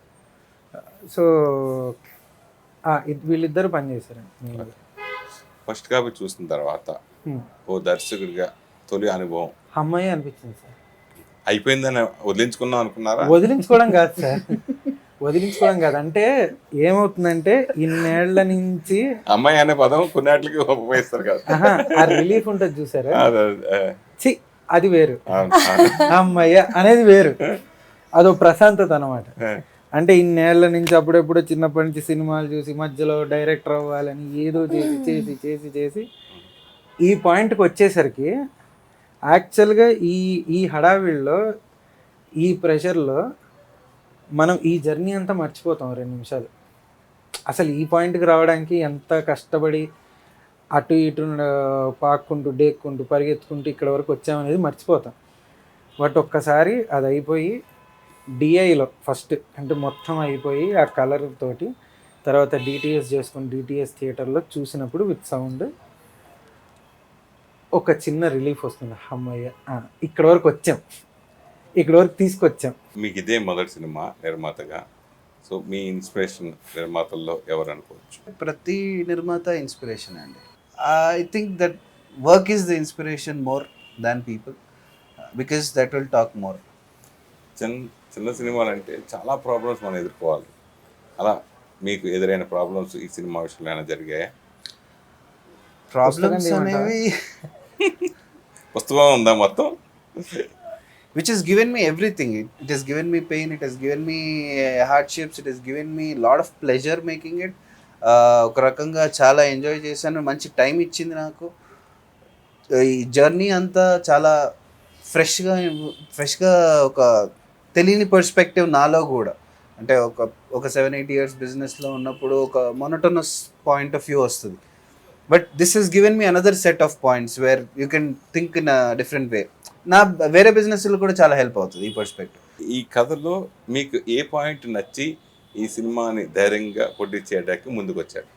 Speaker 2: సో వీళ్ళిద్దరు పనిచేశారండి.
Speaker 1: ఫస్ట్ కాపీ చూసిన తర్వాత ఓ దర్శకుడిగా తొలి అనుభవం
Speaker 2: అమ్మాయి అనిపించింది సార్.
Speaker 1: అయిపోయిందని వదిలించుకుందాం అనుకున్నారా?
Speaker 2: వదిలించుకోవడం కాదు సార్, వదిలించుకోవడం కాదు. అంటే ఏమవుతుందంటే ఇన్నేళ్ల నుంచి
Speaker 1: అమ్మాయి అనే పదం కొన్నిటికి ఉపయోగిస్తారు కదా.
Speaker 2: ఆ రిలీఫ్ ఉంటుంది చూసారా, చి అది వేరు,
Speaker 1: అవును.
Speaker 2: అమ్మయ్య అనేది వేరు, అదో ప్రశాంతత అనమాట. అంటే ఇన్నేళ్ల నుంచి అప్పుడెప్పుడు చిన్నప్పటి నుంచి సినిమాలు చూసి మధ్యలో డైరెక్టర్ అవ్వాలని ఏదో చేసి చేసి చేసి చేసి ఈ పాయింట్కి వచ్చేసరికి యాక్చువల్గా ఈ హడావిడిలో ఈ ప్రెషర్లో మనం ఈ జర్నీ అంతా మర్చిపోతాం 2 నిమిషాలు. అసలు ఈ పాయింట్కి రావడానికి ఎంత కష్టపడి అటు ఇటు పాక్కుంటూ డేక్కుంటూ పరిగెత్తుకుంటూ ఇక్కడ వరకు వచ్చామనేది మర్చిపోతాం. బట్ ఒక్కసారి అది అయిపోయి డిఐలో ఫస్ట్ అంటే మొత్తం అయిపోయి ఆ కలర్ తోటి తర్వాత డిటిఎస్ చేసుకుని డిటిఎస్ థియేటర్లో చూసినప్పుడు విత్ సౌండ్ ఒక చిన్న రిలీఫ్ వస్తుంది. అమ్మయ్య ఇక్కడ వరకు వచ్చాం, ఇక్కడ వరకు తీసుకొచ్చాం.
Speaker 1: మీకు ఇదే మొదటి సినిమా నిర్మాతగా, సో మీ ఇన్స్పిరేషన్ నిర్మాతల్లో ఎవరు అనుకోవచ్చు?
Speaker 4: ప్రతి నిర్మాత ఇన్స్పిరేషన్ అండి. I think that work is the inspiration more than people, because that will talk more.
Speaker 1: చిన్న సినిమాలు అంటే చాలా ప్రాబ్లమ్స్ మనం ఎదుర్కోవాలి. అలా మీకు ఎదురైన ప్రాబ్లమ్స్ ఈ సినిమా విషయంలో ఏమైనా జరిగాయా?
Speaker 4: ప్రాబ్లమ్స్ అనేవి
Speaker 1: పుస్తకం ఉందా మొత్తం?
Speaker 4: which has given me everything. It has given me pain, it has given me hardships, it has given me lot of pleasure making it. ఒక రకంగా చాలా ఎంజాయ్ చేశాను, మంచి టైం ఇచ్చింది నాకు. ఈ జర్నీ అంతా చాలా ఫ్రెష్గా ఒక తెలియని పర్స్పెక్టివ్ నాలో కూడా. అంటే ఒక 7-8 ఇయర్స్ బిజినెస్లో ఉన్నప్పుడు ఒక మొనోటోనస్ పాయింట్ ఆఫ్ వ్యూ వస్తుంది. But this has given me another set of points where you can think in a different way. నా వేరే బిజినెస్లో కూడా చాలా హెల్ప్ అవుతుంది ఈ పర్స్పెక్టివ్.
Speaker 1: ఈ కథలో మీకు ఏ పాయింట్ నచ్చి ఈ సినిమాని ధైర్యంగా పోటీ చేయడానికి ముందుకు వచ్చారు?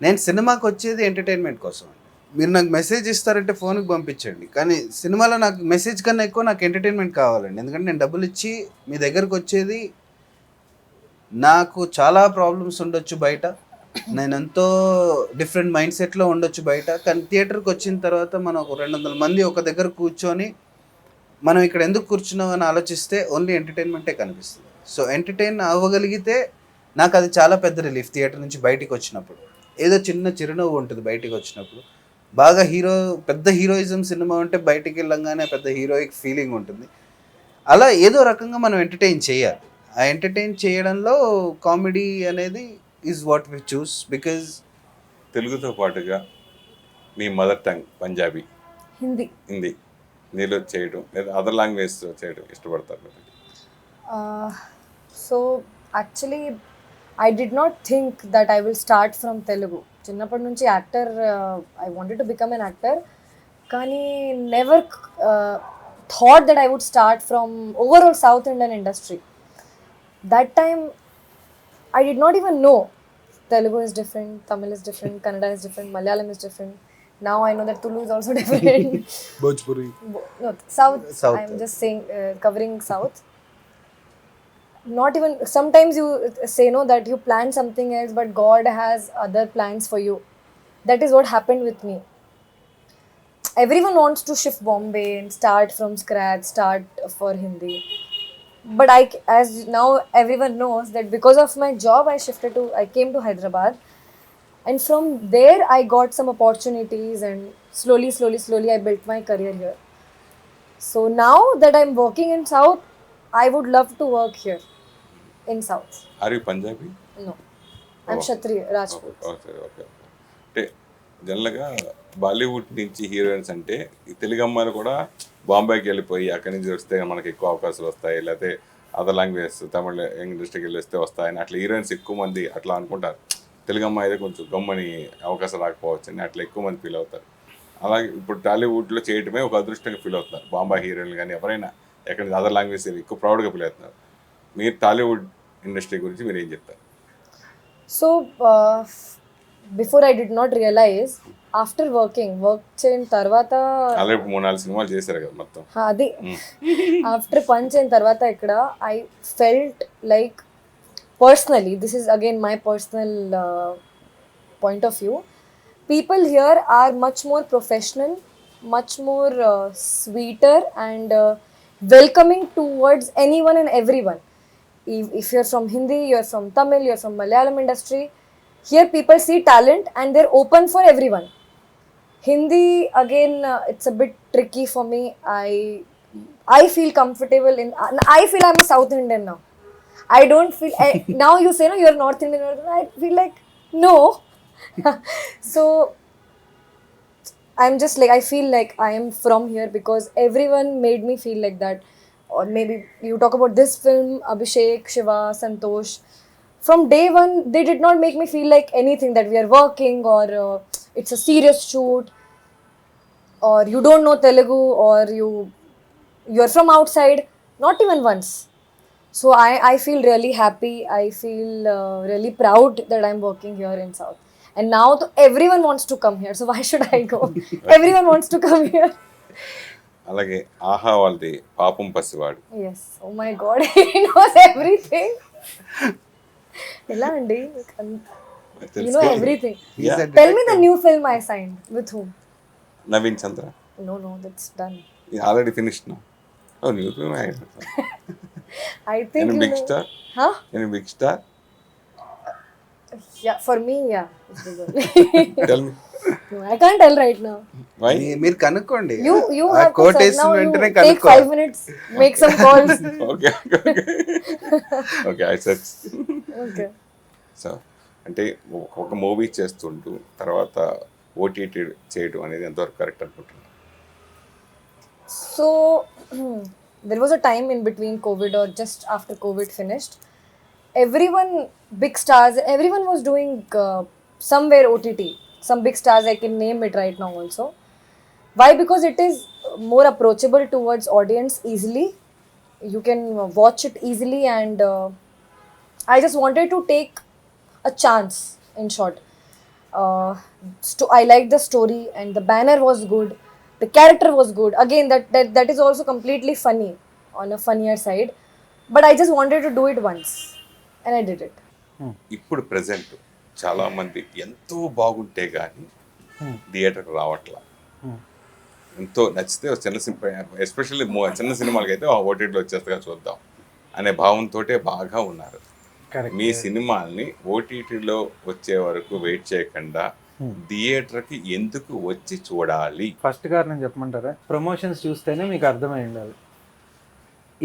Speaker 4: నేను సినిమాకి వచ్చేది ఎంటర్టైన్మెంట్ కోసం అండి. మీరు నాకు మెసేజ్ ఇస్తారంటే ఫోన్కి పంపించండి, కానీ సినిమాలో నాకు మెసేజ్ కన్నా ఎక్కువ నాకు ఎంటర్టైన్మెంట్ కావాలండి. ఎందుకంటే నేను డబ్బులు ఇచ్చి మీ దగ్గరకు వచ్చేది, నాకు చాలా ప్రాబ్లమ్స్ ఉండొచ్చు బయట, నేను ఎంతో డిఫరెంట్ మైండ్ సెట్లో ఉండొచ్చు బయట, కానీ థియేటర్కి వచ్చిన తర్వాత మనం ఒక 200 మంది ఒక దగ్గర కూర్చొని మనం ఇక్కడ ఎందుకు కూర్చున్నాం అని ఆలోచిస్తే ఓన్లీ ఎంటర్టైన్మెంటే కనిపిస్తుంది. సో ఎంటర్టైన్ అవ్వగలిగితే నాకు అది చాలా పెద్ద రిలీఫ్. థియేటర్ నుంచి బయటికి వచ్చినప్పుడు ఏదో చిన్న చిరునవ్వు ఉంటుంది బయటికి వచ్చినప్పుడు. బాగా పెద్ద హీరోయిజం సినిమా ఉంటే బయటికి వెళ్ళంగానే పెద్ద హీరోయిక్ ఫీలింగ్ ఉంటుంది. అలా ఏదో రకంగా మనం ఎంటర్టైన్ చేయాలి. ఆ ఎంటర్టైన్ చేయడంలో కామెడీ అనేది is what we choose. Because
Speaker 1: తెలుగుతో పాటుగా మీ మదర్ టంగ్ పంజాబీ, హిందీ నీలో చేయడం లేదా అదర్ లాంగ్వేజ్ చేయడం ఇష్టపడతారు మీరు?
Speaker 3: So actually I did not think that I will start from Telugu. చిన్నప్పటి నుంచి actor, I wanted to become an actor, కానీ never thought that I would start from overall South Indian industry. That time I did not even know Telugu is different, Tamil is different, Kannada is different, Malayalam is different. Now I know that Tulu is also different.
Speaker 4: Bhojpuri.
Speaker 3: No, South.
Speaker 4: South.
Speaker 3: I'm just saying, covering South. Not even, sometimes you say no that you plan something else, but God has other plans for you. That is what happened with me. Everyone wants to shift Bombay and start from scratch, start for Hindi. But as now everyone knows that because of my job I came to Hyderabad, and from there I got some opportunities, and slowly I built my career here. So now that I'm working in South, I would love to work here in South.
Speaker 1: Are you Punjabi?
Speaker 3: No, I'm Kshatriya, Rajput.
Speaker 1: Okay okay. అంటే జనరల్గా బాలీవుడ్ నుంచి హీరోయిన్స్ అంటే ఈ తెలుగు అమ్మాయిలు కూడా బాంబేకి వెళ్ళిపోయి అక్కడి నుంచి వస్తే మనకి ఎక్కువ అవకాశాలు వస్తాయి, లేకపోతే అదర్ లాంగ్వేజ్ తమిళ ఇండస్ట్రీకి వెళ్ళి వస్తే వస్తాయని అట్లా హీరోయిన్స్ ఎక్కువ మంది అట్లా అనుకుంటారు. తెలుగు అమ్మాయి అయితే కొంచెం గమ్మని అవకాశం రాకపోవచ్చు అని అట్లా ఎక్కువ మంది ఫీల్ అవుతారు. అలాగే ఇప్పుడు టాలీవుడ్లో చేయటమే ఒక అదృష్టంగా ఫీల్ అవుతున్నారు బాంబే హీరోయిన్లు కానీ ఎవరైనా ఎక్కడ అదర్ లాంగ్వేజ్ ఎక్కువ ప్రౌడ్గా ఫీల్ అవుతున్నారు. మీరు టాలీవుడ్ ఇండస్ట్రీ గురించి మీరు ఏం చెప్తారు?
Speaker 3: So, before I did not realize, after work చేయిన తర్వాత
Speaker 1: ఆల్రెడీ 3-4 సినిమాలు చేశారు కదా మొత్తం.
Speaker 3: అది ఆఫ్టర్ పని చేయిన తర్వాత ఇక్కడ I felt like personally, this is again my personal point of view, people here are much more professional, much more sweeter and welcoming towards anyone and everyone. If you're from Hindi, you're from Tamil, you're from Malayalam industry, here people see talent and they're open for everyone. Hindi again, it's a bit tricky for me. I feel comfortable in, I feel I'm a South Indian now. I don't feel now you say no, you're North Indian, I feel like no. So I'm just like, I feel like I am from here because everyone made me feel like that. Or maybe you talk about this film, Abhishek, Shiva, Santosh. From day one, they did not make me feel like anything that we are working or it's a serious shoot or you don't know Telugu or you're from outside. Not even once. So I feel really happy. I feel really proud that I'm working here in South. And now everyone wants to come here. So why should I go? Everyone wants to come here.
Speaker 1: అలాగే ఆహా వాళ్ళది పాపం పసివాడు.
Speaker 3: Yes. Oh my God. He knows everything. ఎలా అండి? You know everything.
Speaker 1: Yeah.
Speaker 3: Tell me the new film I signed. With whom?
Speaker 1: Naveen Chandra.
Speaker 3: No, that's done.
Speaker 1: Already finished నా. Oh new film.
Speaker 3: I think
Speaker 1: any
Speaker 3: you
Speaker 1: big
Speaker 3: know.
Speaker 1: Star?
Speaker 3: Huh?
Speaker 1: Any big star?
Speaker 3: Yeah, for me, yeah. It's bigger.
Speaker 1: Tell me.
Speaker 3: No, I can't tell right now.
Speaker 1: Why?
Speaker 4: మీరు కనుక్కోండి.
Speaker 3: You
Speaker 4: uh
Speaker 3: have to
Speaker 4: quote
Speaker 3: search
Speaker 4: వేసిన
Speaker 3: now. You
Speaker 4: వెంటనే
Speaker 3: take
Speaker 4: కనుక్కో.
Speaker 3: 5 minutes, make some calls.
Speaker 1: Okay okay I search.
Speaker 3: Okay.
Speaker 1: So అంటే ఒక మూవీ చేస్తుంటూ తర్వాత ఓటీటీ చేయడం అనేది ఎంతవరకు కరెక్ట్ అనుకుంటున్నాను?
Speaker 3: So there was a time in between COVID or just after COVID finished. Everyone, big stars, everyone was doing somewhere OTT. Some big stars, I can name it right now also. Why? Because it is more approachable towards audience easily. You can watch it easily and I just wanted to take a chance, in short. I liked the story and the banner was good. The character was good. Again, that is also completely funny, on a funnier side. But I just wanted to do it once. And I did it.
Speaker 1: ఇప్పుడు ప్రజెంట్ చాలా మంది ఎంతో బాగుంటే కానీ థియేటర్కి రావట్లా. ఎంతో నచ్చితే చిన్న ఎస్పెషల్లీ చిన్న సినిమాలకి అయితే ఓటీటీలో వచ్చేస్తగా చూద్దాం అనే భావంతో బాగా ఉన్నారు. మీ సినిమాల్ని ఓటీటీలో వచ్చే వరకు వెయిట్ చేయకుండా థియేటర్కి ఎందుకు వచ్చి చూడాలి?
Speaker 2: ఫస్ట్ కారణం చెప్పమంటారా? ప్రమోషన్స్ చూస్తేనే మీకు అర్థమై ఉండాలి.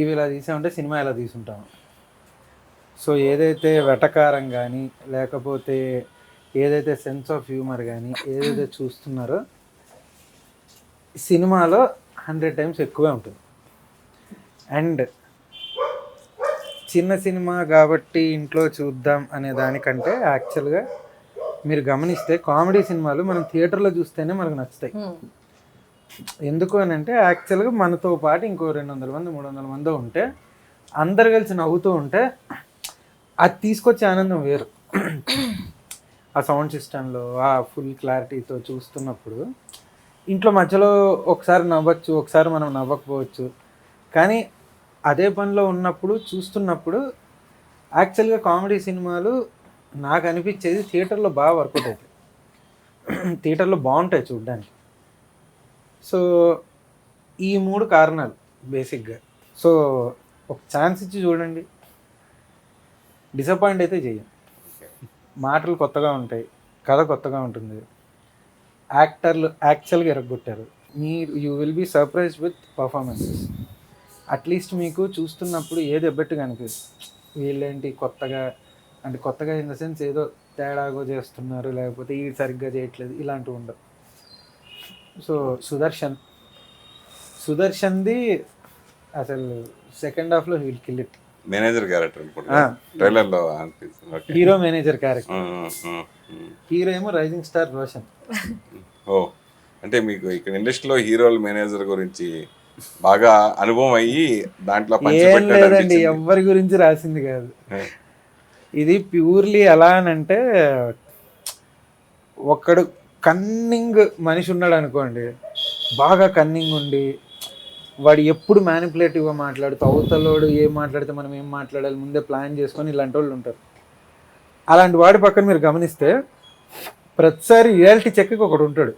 Speaker 2: ఇవి ఇలా తీసామంటే సినిమా ఎలా తీసుంటాము. సో ఏదైతే వెటకారం కానీ లేకపోతే ఏదైతే సెన్స్ ఆఫ్ హ్యూమర్ కానీ ఏదైతే చూస్తున్నారో సినిమాలో 100 times ఎక్కువే ఉంటుంది. అండ్ చిన్న సినిమా కాబట్టి ఇంట్లో చూద్దాం అనే దానికంటే యాక్చువల్గా మీరు గమనిస్తే కామెడీ సినిమాలు మనం థియేటర్లో చూస్తేనే మనకు నచ్చుతాయి. ఎందుకు అని అంటే యాక్చువల్గా మనతో పాటు ఇంకో 200 మంది 300 మంది ఉంటే అందరు కలిసి నవ్వుతూ ఉంటే అది తీసుకొచ్చే ఆనందం వేరు. ఆ సౌండ్ సిస్టంలో ఆ ఫుల్ క్లారిటీతో చూస్తున్నప్పుడు ఇంట్లో మధ్యలో ఒకసారి నవ్వచ్చు, ఒకసారి మనం నవ్వకపోవచ్చు. కానీ అదే పనిలో ఉన్నప్పుడు చూస్తున్నప్పుడు యాక్చువల్గా కామెడీ సినిమాలు నాకు అనిపించేది థియేటర్లో బాగా వర్కౌట్ అవుతాయి, థియేటర్లో బాగుంటాయి చూడడానికి. సో ఈ 3 కారణాలు బేసిక్గా. సో ఒక ఛాన్స్ ఇచ్చి చూడండి, డిసప్పాయింట్ అయితే చేయం. మాటలు కొత్తగా ఉంటాయి, కథ కొత్తగా ఉంటుంది, యాక్టర్లు యాక్చువల్గా ఎరగొట్టారు. You will be surprised with performances. At least మీకు చూస్తున్నప్పుడు ఏది ఎబ్బెట్టుగా అనిపిస్తుంది, వీళ్ళేంటి కొత్తగా అంటే కొత్తగా ఇన్ ద సెన్స్ ఏదో తేడాగో చేస్తున్నారు లేకపోతే ఈ సరిగ్గా చేయట్లేదు ఇలాంటివి ఉండవు. సో సుదర్శన్ది అసలు సెకండ్ హాఫ్లో he will kill it.
Speaker 1: Manager character ట్రైలర్లో అనిపిస్తుంది.
Speaker 2: హీరో మేనేజర్ క్యారెక్టర్, హీరో ఏమో రైజింగ్ స్టార్ రోషన్.
Speaker 1: ఓ అంటే మీకు ఇక్కడ ఇండస్ట్రీలో హీరోల మేనేజర్ గురించి బాగా అనుభవం అయ్యి దాంట్లో
Speaker 2: ఏం లేదండి, ఎవరి గురించి రాసింది కాదు. ఇది ప్యూర్లీ ఎలా అని అంటే, ఒకడు కన్నింగ్ మనిషి ఉన్నాడు అనుకోండి, బాగా కన్నింగ్ ఉండి వాడు ఎప్పుడు మ్యానిపులేటివ్గా మాట్లాడుతూ అవతలోడు ఏం మాట్లాడితే మనం ఏం మాట్లాడాలి ముందే ప్లాన్ చేసుకొని ఇలాంటి వాళ్ళు ఉంటారు. అలాంటి వాడి పక్కన మీరు గమనిస్తే ప్రతిసారి రియాలిటీ చెక్కి ఒకడు ఉంటాడు.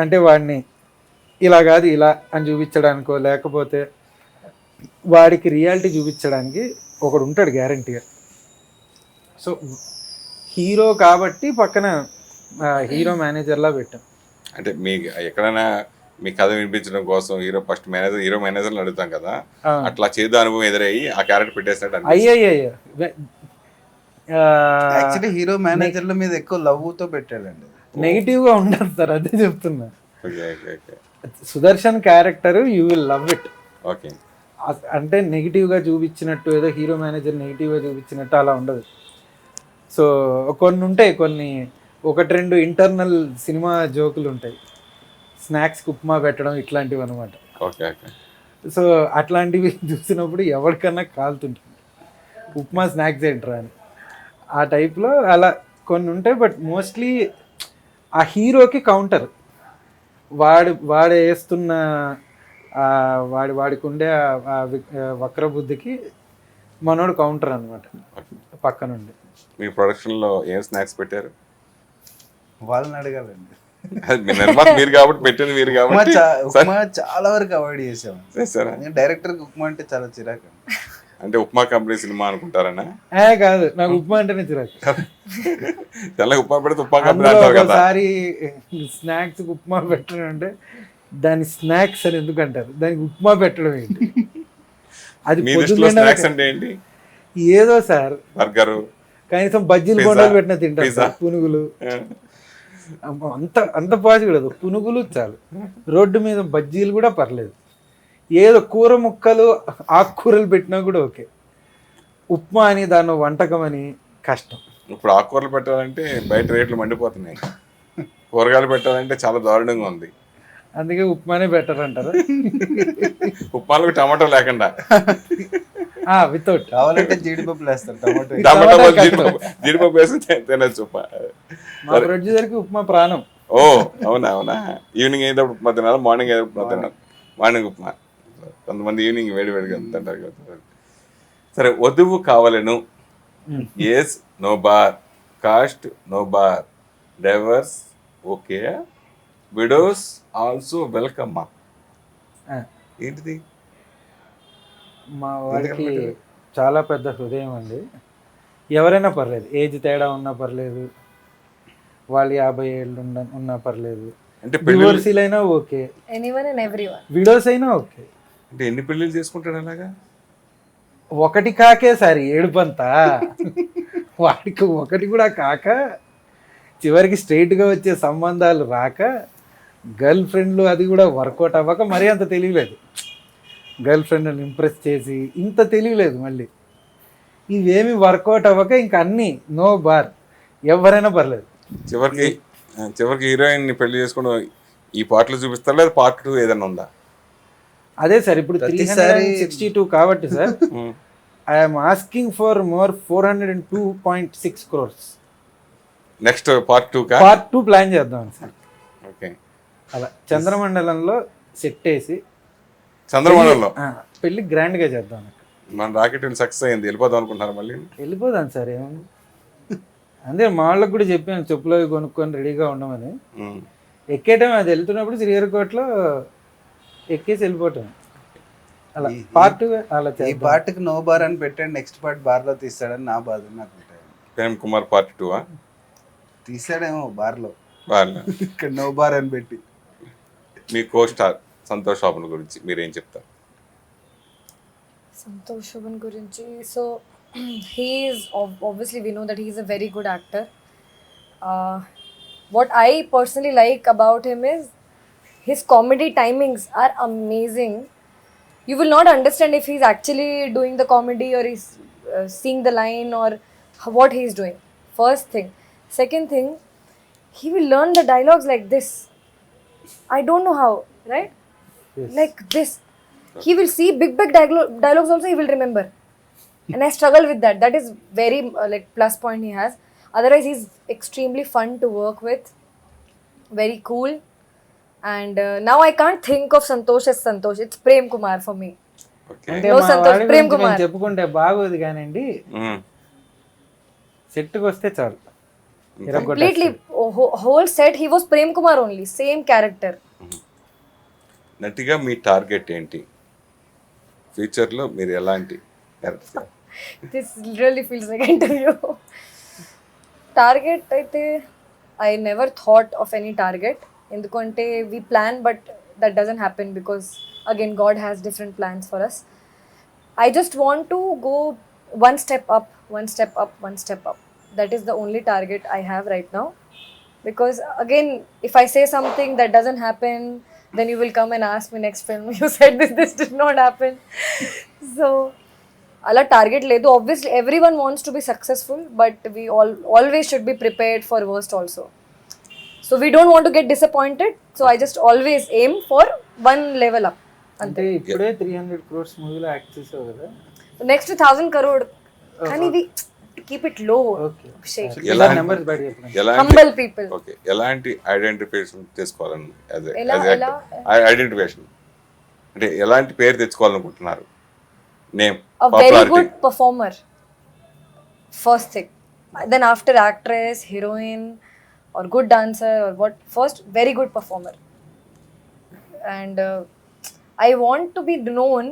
Speaker 2: అంటే వాడిని ఇలా కాదు ఇలా అని చూపించడానికో లేకపోతే వాడికి రియాలిటీ చూపించడానికి ఒకడు ఉంటాడు గ్యారంటీగా. సో హీరో కాబట్టి పక్కన హీరో మేనేజర్లా పెట్టాం.
Speaker 1: అంటే మీకు ఎక్కడైనా మీ కథ వినిపించడం కోసం హీరో మేనేజర్ని అడుగుతాం కదా, అట్లా చేదు అనుభవం ఎదురయ్యి ఆ క్యారెక్టర్ పెట్టేసినట్టు
Speaker 2: అయ్యయ్యో
Speaker 4: యాక్చువల్లీ హీరో మేనేజర్ల మీద ఎక్కువ లవ్తో పెట్టాడండి.
Speaker 2: నెగిటివ్గా ఉండదు సార్, అదే చెప్తున్నా.
Speaker 1: Okay okay okay
Speaker 2: Sudarshan character you will love it.
Speaker 1: Okay.
Speaker 2: అంటే నెగిటివ్గా చూపించినట్టు ఏదో హీరో మేనేజర్ నెగిటివ్గా చూపించినట్టు అలా ఉండదు. సో కొన్ని ఉంటాయి, కొన్ని ఒకటి రెండు ఇంటర్నల్ సినిమా జోకులు ఉంటాయి, స్నాక్స్కి ఉప్మా పెట్టడం ఇట్లాంటివి అనమాట.
Speaker 1: Okay okay.
Speaker 2: సో అట్లాంటివి చూసినప్పుడు ఎవరికన్నా కాలుతుంటుంది ఉప్మా స్నాక్స్ ఏంట్రా అని, ఆ టైప్లో అలా కొన్ని ఉంటాయి. బట్ మోస్ట్లీ ఆ హీరోకి కౌంటర్ వాడు వేస్తున్న వాడికి ఉండే వక్ర బుద్ధికి మనోడు కౌంటర్ అనమాట పక్కనుండి.
Speaker 1: మీ ప్రొడక్షన్లో ఏం స్నాక్స్ పెట్టారు?
Speaker 4: వాళ్ళని అడగాలండి.
Speaker 1: మీ నిర్మాత మీరు కాబట్టి పెట్టింది మీరు కాబట్టి
Speaker 4: ఉప్మా చాలా వరకు అవాయిడ్ చేసాము.
Speaker 1: చేస్తారా?
Speaker 4: డైరెక్టర్కి ఉప్మా అంటే చాలా చిరాకు.
Speaker 1: అంటే ఉప్మా కంపెనీ సినిమా అనుకుంటారనా?
Speaker 2: కాదు, నాకు ఉప్మా అంటేనే చిరాకు.
Speaker 1: తెల్ల ఉప్మా పెడితే ఉప్మా కంపెనీ అంటారు కదా.
Speaker 2: ఒకసారి స్నాక్స్ ఉప్మా పెట్టడం అంటే దాని స్నాక్స్ అని ఎందుకు అంటారు, దానికి ఉప్మా పెట్టడం ఏంటి? అది
Speaker 1: మీ దృష్టిలో స్నాక్స్ అంటే ఏంటి?
Speaker 2: ఏదో సార్,
Speaker 1: బర్గరు,
Speaker 2: కనీసం బజ్జీలు బొండాలు పెట్టిన తింటారు సార్, పునుగులు అంత పాజిబుల్. పునుగులు చాలు, రోడ్డు మీద బజ్జీలు కూడా పర్లేదు, ఏదో కూర ముక్కలు ఆకుకూరలు పెట్టినా కూడా ఓకే. ఉప్మా అని దాన్ని వంటకం అని కష్టం.
Speaker 1: ఇప్పుడు ఆకుకూరలు పెట్టాలంటే బయట రేట్లు మండిపోతున్నాయి, కూరగాయలు పెట్టాలంటే చాలా దారుణంగా ఉంది.
Speaker 2: అందుకే ఉప్మానే బెటర్ అంటారు.
Speaker 1: ఉప్మాలకు టమాటో లేకుండా
Speaker 2: వితౌట్,
Speaker 4: కావాలంటే జీడిపప్పు వేస్తారు,
Speaker 1: జీడిపప్పు వేసి తినచ్చు ఉప్మా.
Speaker 2: మా ప్రొడ్యూసర్కి ఉప్మా ప్రాణం.
Speaker 1: ఓ అవునా అవునా. ఈవినింగ్ అయితే ఉప్మా తినాలి, మార్నింగ్ అయితే ఉప్మా తినాలి. మార్నింగ్ ఉప్మా, కొంతమంది ఈవినింగ్ వేడి వేడిగా తింటారు కదా. సరే, వధువు కావాలను, yes no bar, caste no bar, divorce okay, widows also welcome. ఏంటిది?
Speaker 2: మా వాడికి చాలా పెద్ద హృదయం అండి. ఎవరైనా పర్లేదు, ఏజ్ తేడా ఉన్నా పర్లేదు, వాళ్ళు 50 ఏళ్ళు ఉన్నా పర్లేదు,
Speaker 1: అంటే
Speaker 2: డివోర్సీలు అయినా okay,
Speaker 3: Anyone and everyone.
Speaker 2: Widows అయినా ఓకే.
Speaker 1: అంటే ఎన్ని పెళ్ళిళ్ళు చేసుకుంటాడు అలాగా?
Speaker 2: ఒకటి కాకే సార్ ఏడుపంతా, వాడికి ఒకటి కూడా కాక చివరికి స్ట్రైట్గా వచ్చే సంబంధాలు రాక, గర్ల్ ఫ్రెండ్లు అది కూడా వర్కౌట్ అవ్వక మరీ అంత తెలియలేదు. గర్ల్ ఫ్రెండ్ని ఇంప్రెస్ చేసి ఇంత తెలియలేదు. మళ్ళీ ఇవేమి వర్కౌట్ అవ్వక ఇంకా అన్నీ నో బార్, ఎవరైనా పర్లేదు.
Speaker 1: చివరికి హీరోయిన్ ని పెళ్లి చేసుకోవడం ఈ పాటలు చూపిస్తారు, లేదా పార్ట్ 2 ఏదైనా ఉందా?
Speaker 2: అదే సార్, ఇప్పుడు 362 కాబట్టి sir I'm asking for more 402.6 crores.
Speaker 1: Next part 2
Speaker 2: part 2 plan చేద్దాం సార్.
Speaker 1: ఓకే.
Speaker 2: అలా చంద్రమండలంలో సెట్ వేసి
Speaker 1: చంద్రమండలంలో
Speaker 2: పెళ్లి గ్రాండ్ గా చేద్దాం.
Speaker 1: మన రాకెట్ సక్సెస్ అయింది, వెళ్ళిపోదాం అనుకుంటున్నారు మళ్ళీ?
Speaker 2: వెళ్ళిపోదాం సార్, ఏముంది. అంతే, మా వాళ్ళకి కూడా చెప్పాను చెప్పులు అవి కొనుక్కొని రెడీగా ఉండమని. ఎక్కేయటం, అది వెళ్తున్నప్పుడు శ్రీహరికోటలో ఎక్కేసి వెళ్ళిపోవటం. అలా పార్ట్ అలా
Speaker 4: ఈ పార్ట్కి నో బార్ అని పెట్టాడు, నెక్స్ట్ పార్ట్ బార్లో తీస్తాడని నా బాధ. నాకు
Speaker 1: ప్రేమ్ కుమార్ పార్ట్ 2
Speaker 4: తీసాడేమో బార్లో, ఇక్కడ నో బార్ అని పెట్టి.
Speaker 1: మీ కో స్టార్ సంతోష్ శోభన్ గురించి మీరేం చెప్తారు?
Speaker 3: Santosh Shoban gurinchi. So he is obviously, we know that he is a very good actor. What I personally like about him is his comedy timings are amazing. You will not understand if he's actually doing the comedy or he's seeing the line or what he's doing. First thing. Second thing, he will learn the dialogues like this. I don't know how, right?
Speaker 2: Yes.
Speaker 3: Like this. He will see big dialogues also, he will remember. And I struggle with that. That is very like plus point he has. Otherwise, he's extremely fun to work with. Very cool. And now I can't think of Santosh as Santosh. It's Prem Kumar for me.
Speaker 1: Okay
Speaker 2: అంటే
Speaker 3: No
Speaker 2: మా
Speaker 3: Santosh,
Speaker 2: వాడి
Speaker 3: Prem
Speaker 2: గురించి మేము
Speaker 3: Kumar.
Speaker 2: చెప్పుకుంటే బాగోదు కానండి, సెట్కి వస్తే చాలు
Speaker 3: Completely whole set he was Prem Kumar only. Same character.
Speaker 1: నటిగా మీ టార్గెట్ ఏంటి? ఫ్యూచర్లో మీరు ఎలాంటి character?
Speaker 3: This really feels like an interview. Target అయితే I never thought of any target. ఎందుకంటే we plan but that doesn't happen because again God has different plans for us. I just want to go one step up, one step up, one step up. That is the only target I have right now. Because again, if I say something that doesn't happen, then you will come and ask me next film, you said this did not happen. So, ala target ledu. Obviously, everyone wants to be successful, but we always should be prepared for worst also. So we don't want to get disappointed. So I just always aim for one level up.
Speaker 2: అంటే ఇప్పుడే 300 crores మూవీలో యాక్ట్ చేసావు కదా.
Speaker 3: Next to 1,000 crore. Can we keep it low?
Speaker 2: Okay,
Speaker 3: Shake.
Speaker 2: ఎలా నెంబర్స్ బయట చెప్పండి.
Speaker 3: Humble people.
Speaker 1: ఓకే, ఎలాంటి ఐడెంటిఫికేషన్ చేసుకోవాలని
Speaker 3: ఎలా?
Speaker 1: ఐడెంటిఫికేషన్ అంటే ఎలాంటి పేరు తెచ్చుకోవాలనుకుంటున్నారు? Name,
Speaker 3: A very good performer. First thing. Then after actress, heroine, or good dancer, or what? First, very good performer. And I want to be known.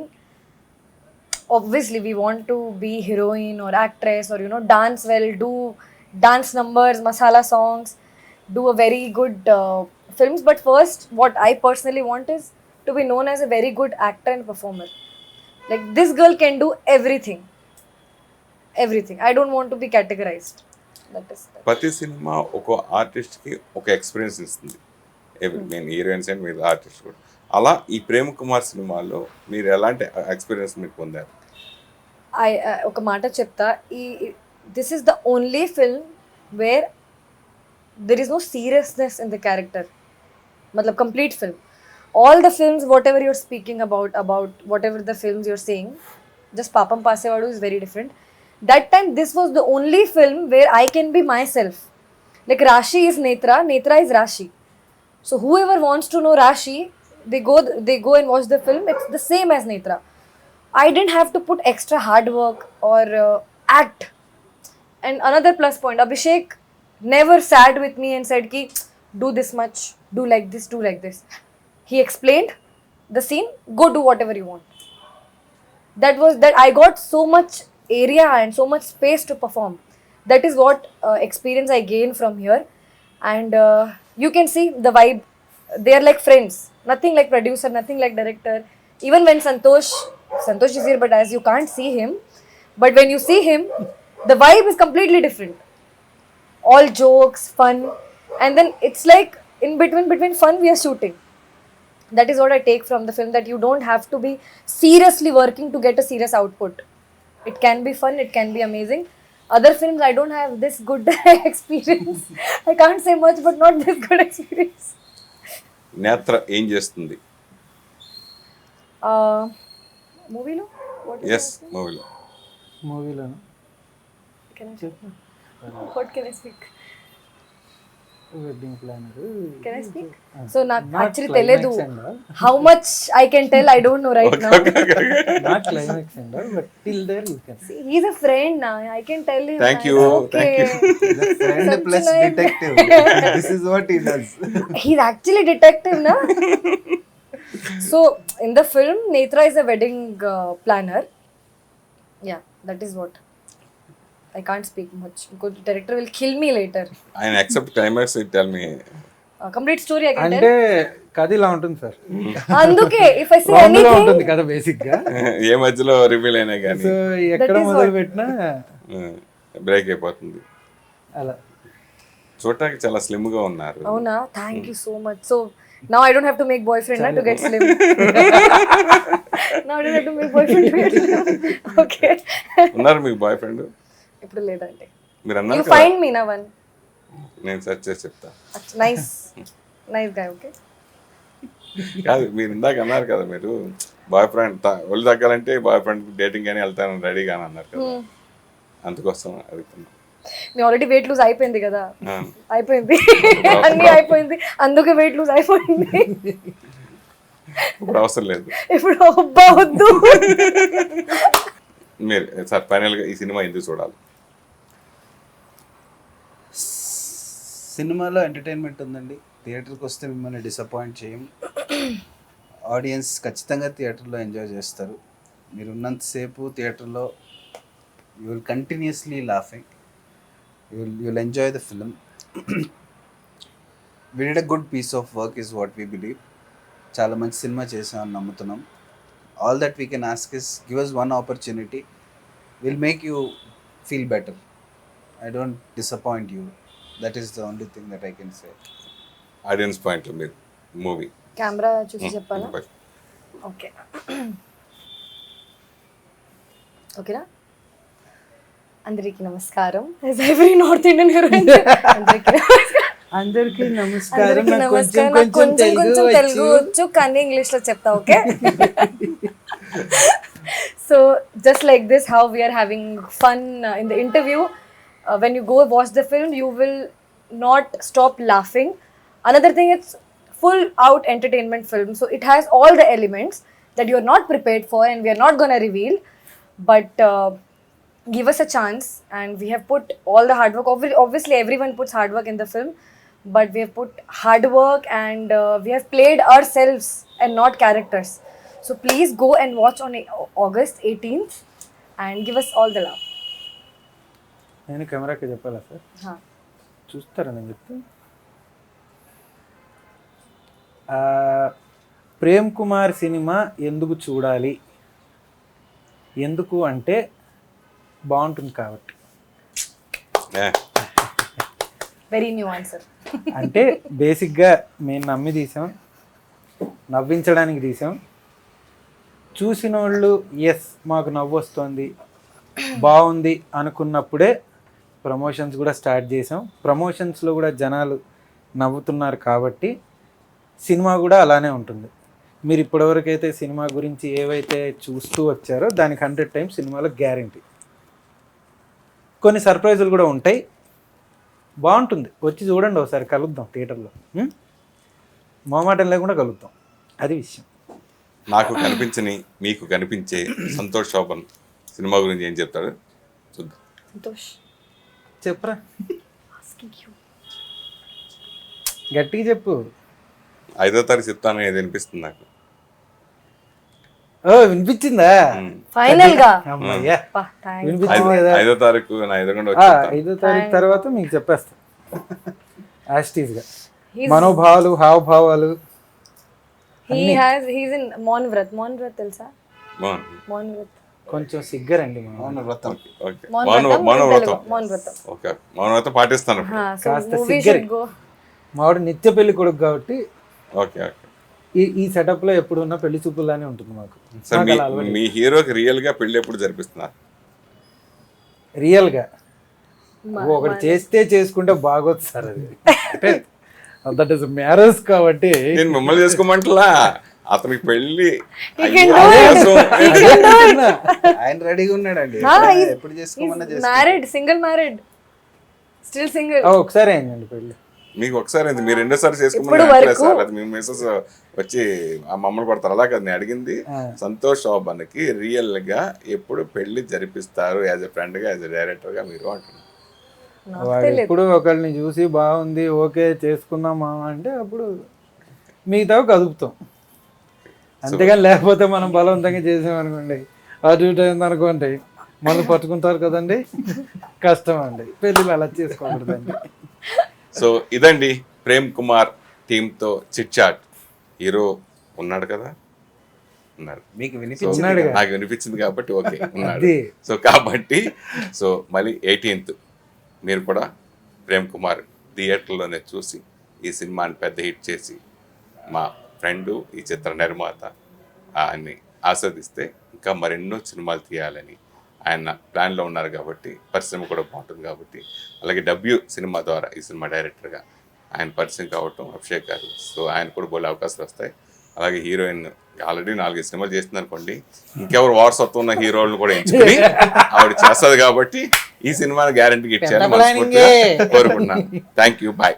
Speaker 3: Obviously, we want to be heroine or actress or dance well, do dance numbers, masala songs, do a very good films. But first, what I personally want is to be known as a very good actor and performer. Like this girl can do everything. Everything. I don't want to be categorized. That is that.
Speaker 1: ప్రతి సినిమా ఒక ఆర్టిస్ట్కి ఒక ఎక్స్పీరియన్స్ ఇస్తుంది. నేను హీరోయిన్స్ అండ్ మీరు ఆర్టిస్ట్ కూడా. అలా ఈ ప్రేమ్ కుమార్ సినిమాలో మీరు ఎలాంటి ఎక్స్పీరియన్స్ మీరు పొందారు?
Speaker 3: ఒక మాట చెప్తా, this is the only film where there is no seriousness in the character. मतलब complete film. All the films, whatever you're speaking about whatever the films you're saying, just Papam Pasevadu is very different. That time, this was the only film where I can be myself. Like Rashi is Netra, Netra is Rashi. So whoever wants to know Rashi, they go and watch the film. It's the same as Netra. I didn't have to put extra hard work or act. And another plus point, Abhishek never sat with me and said ki do this much, do like this, do like this. He explained the scene, go do whatever you want. That I got so much area and so much space to perform. That is what experience I gained from here. And you can see the vibe. They are like friends. Nothing like producer, nothing like director. Even when Santosh is here, but as you can't see him, but when you see him, the vibe is completely different. All jokes, fun, and then it's like in between fun we are shooting. That is what I take from the film, that you don't have to be seriously working to get a serious output. It can be fun, it can be amazing. Other films I don't have this good experience. I can't say much, but not this good experience.
Speaker 1: నేత్ర ఏం చేస్తుంది?
Speaker 3: Movie lo?
Speaker 1: ఎస్, మూవీలో.
Speaker 2: మూవీలోను
Speaker 3: Can I
Speaker 2: చెప్పు.
Speaker 3: what can I speak?
Speaker 2: Wedding planner.
Speaker 3: Can I speak? So నాకు actually తెలియదు. How much I can tell, I don't know right now.
Speaker 2: Not climax and but till there you can.
Speaker 3: See, he's a friend now. I can tell him.
Speaker 1: Thank you,
Speaker 3: Okay.
Speaker 1: thank
Speaker 4: Friend
Speaker 3: Such
Speaker 4: plus
Speaker 3: a nice-
Speaker 4: detective. This is what he does.
Speaker 3: He's actually detective, na? So in the film, Netra is a wedding planner. Yeah, that is what. I can't speak much because the director will kill me later.
Speaker 1: ఆయన except climax tell me.
Speaker 3: Complete story I can
Speaker 2: అంటే
Speaker 3: tell.
Speaker 2: కథ ఇలా ఉంటుంది సార్.
Speaker 3: అందుకే if I say
Speaker 2: రౌండ్ గా
Speaker 3: anything,
Speaker 2: ఉంటుంది కథ బేసిక్ గా.
Speaker 1: ఏ మధ్యలో రివీల్ అయినా కానీ
Speaker 2: సో ఎక్కడ
Speaker 3: That is
Speaker 2: మొదలు
Speaker 3: what-
Speaker 2: పెట్టినా
Speaker 1: బ్రేక్ అయిపోతుంది.
Speaker 2: అలా.
Speaker 1: చూడటానికి చాలా స్లిమ్ గా ఉన్నారు.
Speaker 3: అవునా? Thank you so much. So now I don't have to make boyfriend na to get slim. Now I don't have to make boyfriend to get slim. Okay.
Speaker 1: ఉన్నారు మీకు బాయ్ ఫ్రెండ్?
Speaker 3: ఇప్పుడు లేదండి.
Speaker 1: మీరు
Speaker 3: You
Speaker 1: అన్నారు కదా,
Speaker 3: find me na one.
Speaker 1: నేను సెర్చ్ చేసి చెప్తా.
Speaker 3: Nice guy. Okay.
Speaker 1: కాదు, మీరు ఇందాక అన్నారు కదా, మీరు బాయ్ ఫ్రెండ్ ఒళ్ళు తగ్గాలంటే బాయ్ ఫ్రెండ్ డేటింగ్ కానీ వెళ్తాను రెడీగా అన్నారు కదా, అందుకోసం అడుగుతున్నాను.
Speaker 3: మీ ఆల్రెడీ వెయిట్ లూజ్ అయిపోయింది కదా,
Speaker 1: ఆ.
Speaker 3: అయిపోయింది అన్నీ అయిపోయింది, అందుకే వెయిట్ లూజ్ అయిపోయింది.
Speaker 1: ఇప్పుడు అవసరం లేదు.
Speaker 3: ఇప్పుడు అబ్బా వద్దు.
Speaker 1: మీరు సార్ ఫైనల్గా ఈ సినిమా ఎందుకు చూడాలి?
Speaker 4: సినిమాలో ఎంటర్టైన్మెంట్ ఉందండి. థియేటర్కి వస్తే మిమ్మల్ని డిసప్పాయింట్ చేయం. ఆడియన్స్ ఖచ్చితంగా థియేటర్లో ఎంజాయ్ చేస్తారు. మీరు ఉన్నంతసేపు థియేటర్లో you will continuously laughing, you will enjoy the film. We did a good piece of work is what we believe. చాలా మంచి సినిమా చేసామని నమ్ముతున్నాం. All that we can ask is give us one opportunity, will make you feel better. I don't disappoint you. That is the only thing that I can say.
Speaker 1: Audience పాయింట్లో మీరు మూవీ
Speaker 3: కెమెరా చూసి చెప్పాలా? ఓకే, ఓకేనా? అందరికీ నమస్కారం. ఎవ్రీ నార్త్ ఇండియన్ హీరోయిన్
Speaker 2: అందరికీ నమస్కారం.
Speaker 3: అందరికీ
Speaker 2: నాకు
Speaker 3: నమస్కారం.
Speaker 2: కొంచెం
Speaker 3: నాకు కొంచెం కొంచెం తెలుగు
Speaker 2: వచ్చు.
Speaker 3: వచ్చు, కానీ ఇంగ్లీష్ లో చెప్తా. Okay. So just like this, how we are having fun in the interview, when you go watch the film, you will not stop laughing. Another thing, it's full out entertainment film, so it has all the elements that you are not prepared for and we are not gonna reveal, but give us a chance. And we have put all the hard work. Obviously everyone puts hard work in the film, but we have put hard work and we have played ourselves and not characters. So please go and watch on August 18th and give us all the love.
Speaker 2: నేను కెమెరాకి చెప్పాలా సార్?
Speaker 3: Ha.
Speaker 2: చూస్తారా నేను చెప్తే? ప్రేమ్ కుమార్ సినిమా ఎందుకు చూడాలి? ఎందుకు అంటే బాగుంటుంది కాబట్టి.
Speaker 3: Very new answer.
Speaker 2: అంటే బేసిక్గా మేము నమ్మి తీసాం, నవ్వించడానికి తీసాం. చూసిన వాళ్ళు ఎస్ మాకు నవ్వు వస్తుంది, బాగుంది అనుకున్నప్పుడే ప్రమోషన్స్ కూడా స్టార్ట్ చేసాం. ప్రమోషన్స్లో కూడా జనాలు నవ్వుతున్నారు కాబట్టి సినిమా కూడా అలానే ఉంటుంది. మీరు ఇప్పటివరకైతే సినిమా గురించి ఏవైతే చూస్తూ వచ్చారో దానికి 100 టైమ్స్ సినిమాలో గ్యారంటీ. కొన్ని సర్ప్రైజులు కూడా ఉంటాయి, బాగుంటుంది. వచ్చి చూడండి, ఒకసారి కలుద్దాం థియేటర్లో, మొహమాటం లేకుండా కలుద్దాం. అది విషయం.
Speaker 1: నాకు కనిపించని మీకు కనిపించే సంతోష్ శోభన్ సినిమా గురించి ఏం చెప్తాడు చూద్దాం.
Speaker 3: Santosh.
Speaker 2: చెప్పరా,
Speaker 3: Asking you.
Speaker 2: గట్టిగా చెప్పు.
Speaker 1: 5వ తారీఖు చెప్తాను, ఏది అనిపిస్తుంది నాకు.
Speaker 2: ఓ వినిపించిందా?
Speaker 3: Final గా.
Speaker 2: అమ్మయ్యా,
Speaker 3: Pa, thanks.
Speaker 2: వినిపించింది కదా.
Speaker 1: 5వ తారీఖు నా ఎదురుగుండా వచ్చి చెప్తాను.
Speaker 2: 5వ తారీఖు తర్వాత మీకు చెప్పేస్తా యాస్టీస్గా.
Speaker 3: He's-
Speaker 2: మనోభావాలు, హావభావాలు.
Speaker 3: he's in Monvrat. Monvrat తెలుసా?
Speaker 1: బాగుంది.
Speaker 3: Monvrat.
Speaker 2: కొంచెం సిగ్గరండి మనం.
Speaker 4: అవును వ్రతం.
Speaker 1: ఓకే.
Speaker 3: Monvratam.
Speaker 1: మౌనవ్రతం.
Speaker 3: Monvratam.
Speaker 1: ఓకే, మౌనవ్రతం పాటిస్తాను ఇప్పుడు.
Speaker 3: Ha, so
Speaker 2: కాస్త
Speaker 3: movie
Speaker 2: సిగ్గరి.
Speaker 3: should go.
Speaker 2: మావాడు నిత్య పెళ్లి కొడుకు కాబట్టి
Speaker 1: ఓకే ఓకే.
Speaker 2: ఈ సెటప్లో ఎప్పుడు ఉన్న పెళ్లి చూపులానే ఉంటుంది మాకు.
Speaker 1: సార్
Speaker 2: మాకు అలా అలవాటు.
Speaker 1: మీ హీరోకి రియల్గా పెళ్ళి ఎప్పుడు జరిపిస్తున్నారు?
Speaker 2: రియల్గా ఒకటి చేస్తే చేసుకుంటే బాగోదు సార్. అది అంటే దట్ ఈస్ మ్యారేజ్ కాబట్టి
Speaker 1: నేను మిమ్మల్ని చేసుకోమంటలా, అతనికి పెళ్ళి
Speaker 3: He can do
Speaker 1: అయ్యే
Speaker 3: it.
Speaker 1: కోసం.
Speaker 3: He can do it.
Speaker 4: ఆయన రెడీగా ఉన్నాడండి.
Speaker 3: Ha, he's-
Speaker 4: ఎప్పుడు
Speaker 3: he's
Speaker 4: చేసుకోమన్నా చేసుకో.
Speaker 3: married, single married. Still single.
Speaker 2: ఒకసారి అయిందండి పెళ్ళి.
Speaker 1: మీకు ఒకసారి అయింది, మీరు రెండోసారి
Speaker 3: ఇప్పుడు
Speaker 1: చేసుకోమని
Speaker 3: వరకు-
Speaker 1: సార్. అది మీ మెసేజ్ వచ్చి ఆ మమ్మల్ని పడతారు. అలా కదా నేను అడిగింది. సంతోష్ శోభన్కి రియల్ గా ఎప్పుడు పెళ్లి జరిపిస్తారు? యాజ్ ఎ ఫ్రెండ్ గా, యాజ్ ఎ డైరెక్టర్ గా మీరు అంటున్నారు.
Speaker 3: నాకు
Speaker 2: వాడు
Speaker 3: తెలియదు.
Speaker 2: ఎప్పుడు ఒకరిని చూసి బాగుంది ఓకే చేసుకుందాం మామ అంటే అప్పుడు మిగతా కదుపుతాం. అంతేగాని లేకపోతే మనం బలవంతంగా చేసామనుకోండి, అటు ఇటు అయింది అనుకోండి, మళ్ళీ పట్టుకుంటారు కదండి, కష్టం అండి. పెళ్ళిళ్ళు అలా చేసుకోకూడదండి.
Speaker 1: సో ఇదండి ప్రేమ్ కుమార్ టీంతో చిట్ చాట్. హీరో ఉన్నాడు కదా, ఉన్నాడు.
Speaker 4: మీకు
Speaker 1: సో
Speaker 4: వినిపించింది
Speaker 2: ఉన్నాడుగా.
Speaker 1: నాకు వినిపించింది కాబట్టి ఓకే ఉన్నాడు.
Speaker 2: అది.
Speaker 1: సో కాబట్టి సో మళ్ళీ 18th మీరు కూడా ప్రేమ్ కుమార్ థియేటర్లోనే చూసి ఈ సినిమాని పెద్ద హిట్ చేసి మా ఫ్రెండు ఈ చిత్ర నిర్మాత ఆయన్ని ఆస్వాదిస్తే ఇంకా మరెన్నో సినిమాలు తీయాలని ఆయన ప్లాన్లో ఉన్నారు. కాబట్టి పరిశ్రమ కూడా బాగుంటుంది కాబట్టి, అలాగే డబ్ల్యూ సినిమా ద్వారా ఈ సినిమా డైరెక్టర్గా ఆయన పరిచయం కావటం అభిషేక్ గారు. సో ఆయన కూడా బోలే అవకాశాలు వస్తాయి. అలాగే హీరోయిన్ ఆల్రెడీ 4 సినిమాలు చేస్తుంది అనుకోండి, ఇంకెవరు వారసత్వం ఉన్న హీరోలను కూడా ఎంచుకుని ఆవిడ చేస్తుంది కాబట్టి ఈ సినిమాని గ్యారంటీకి ఇచ్చాను మనస్ఫూర్తిగా కోరుకుంటున్నాను. Thank you, bye.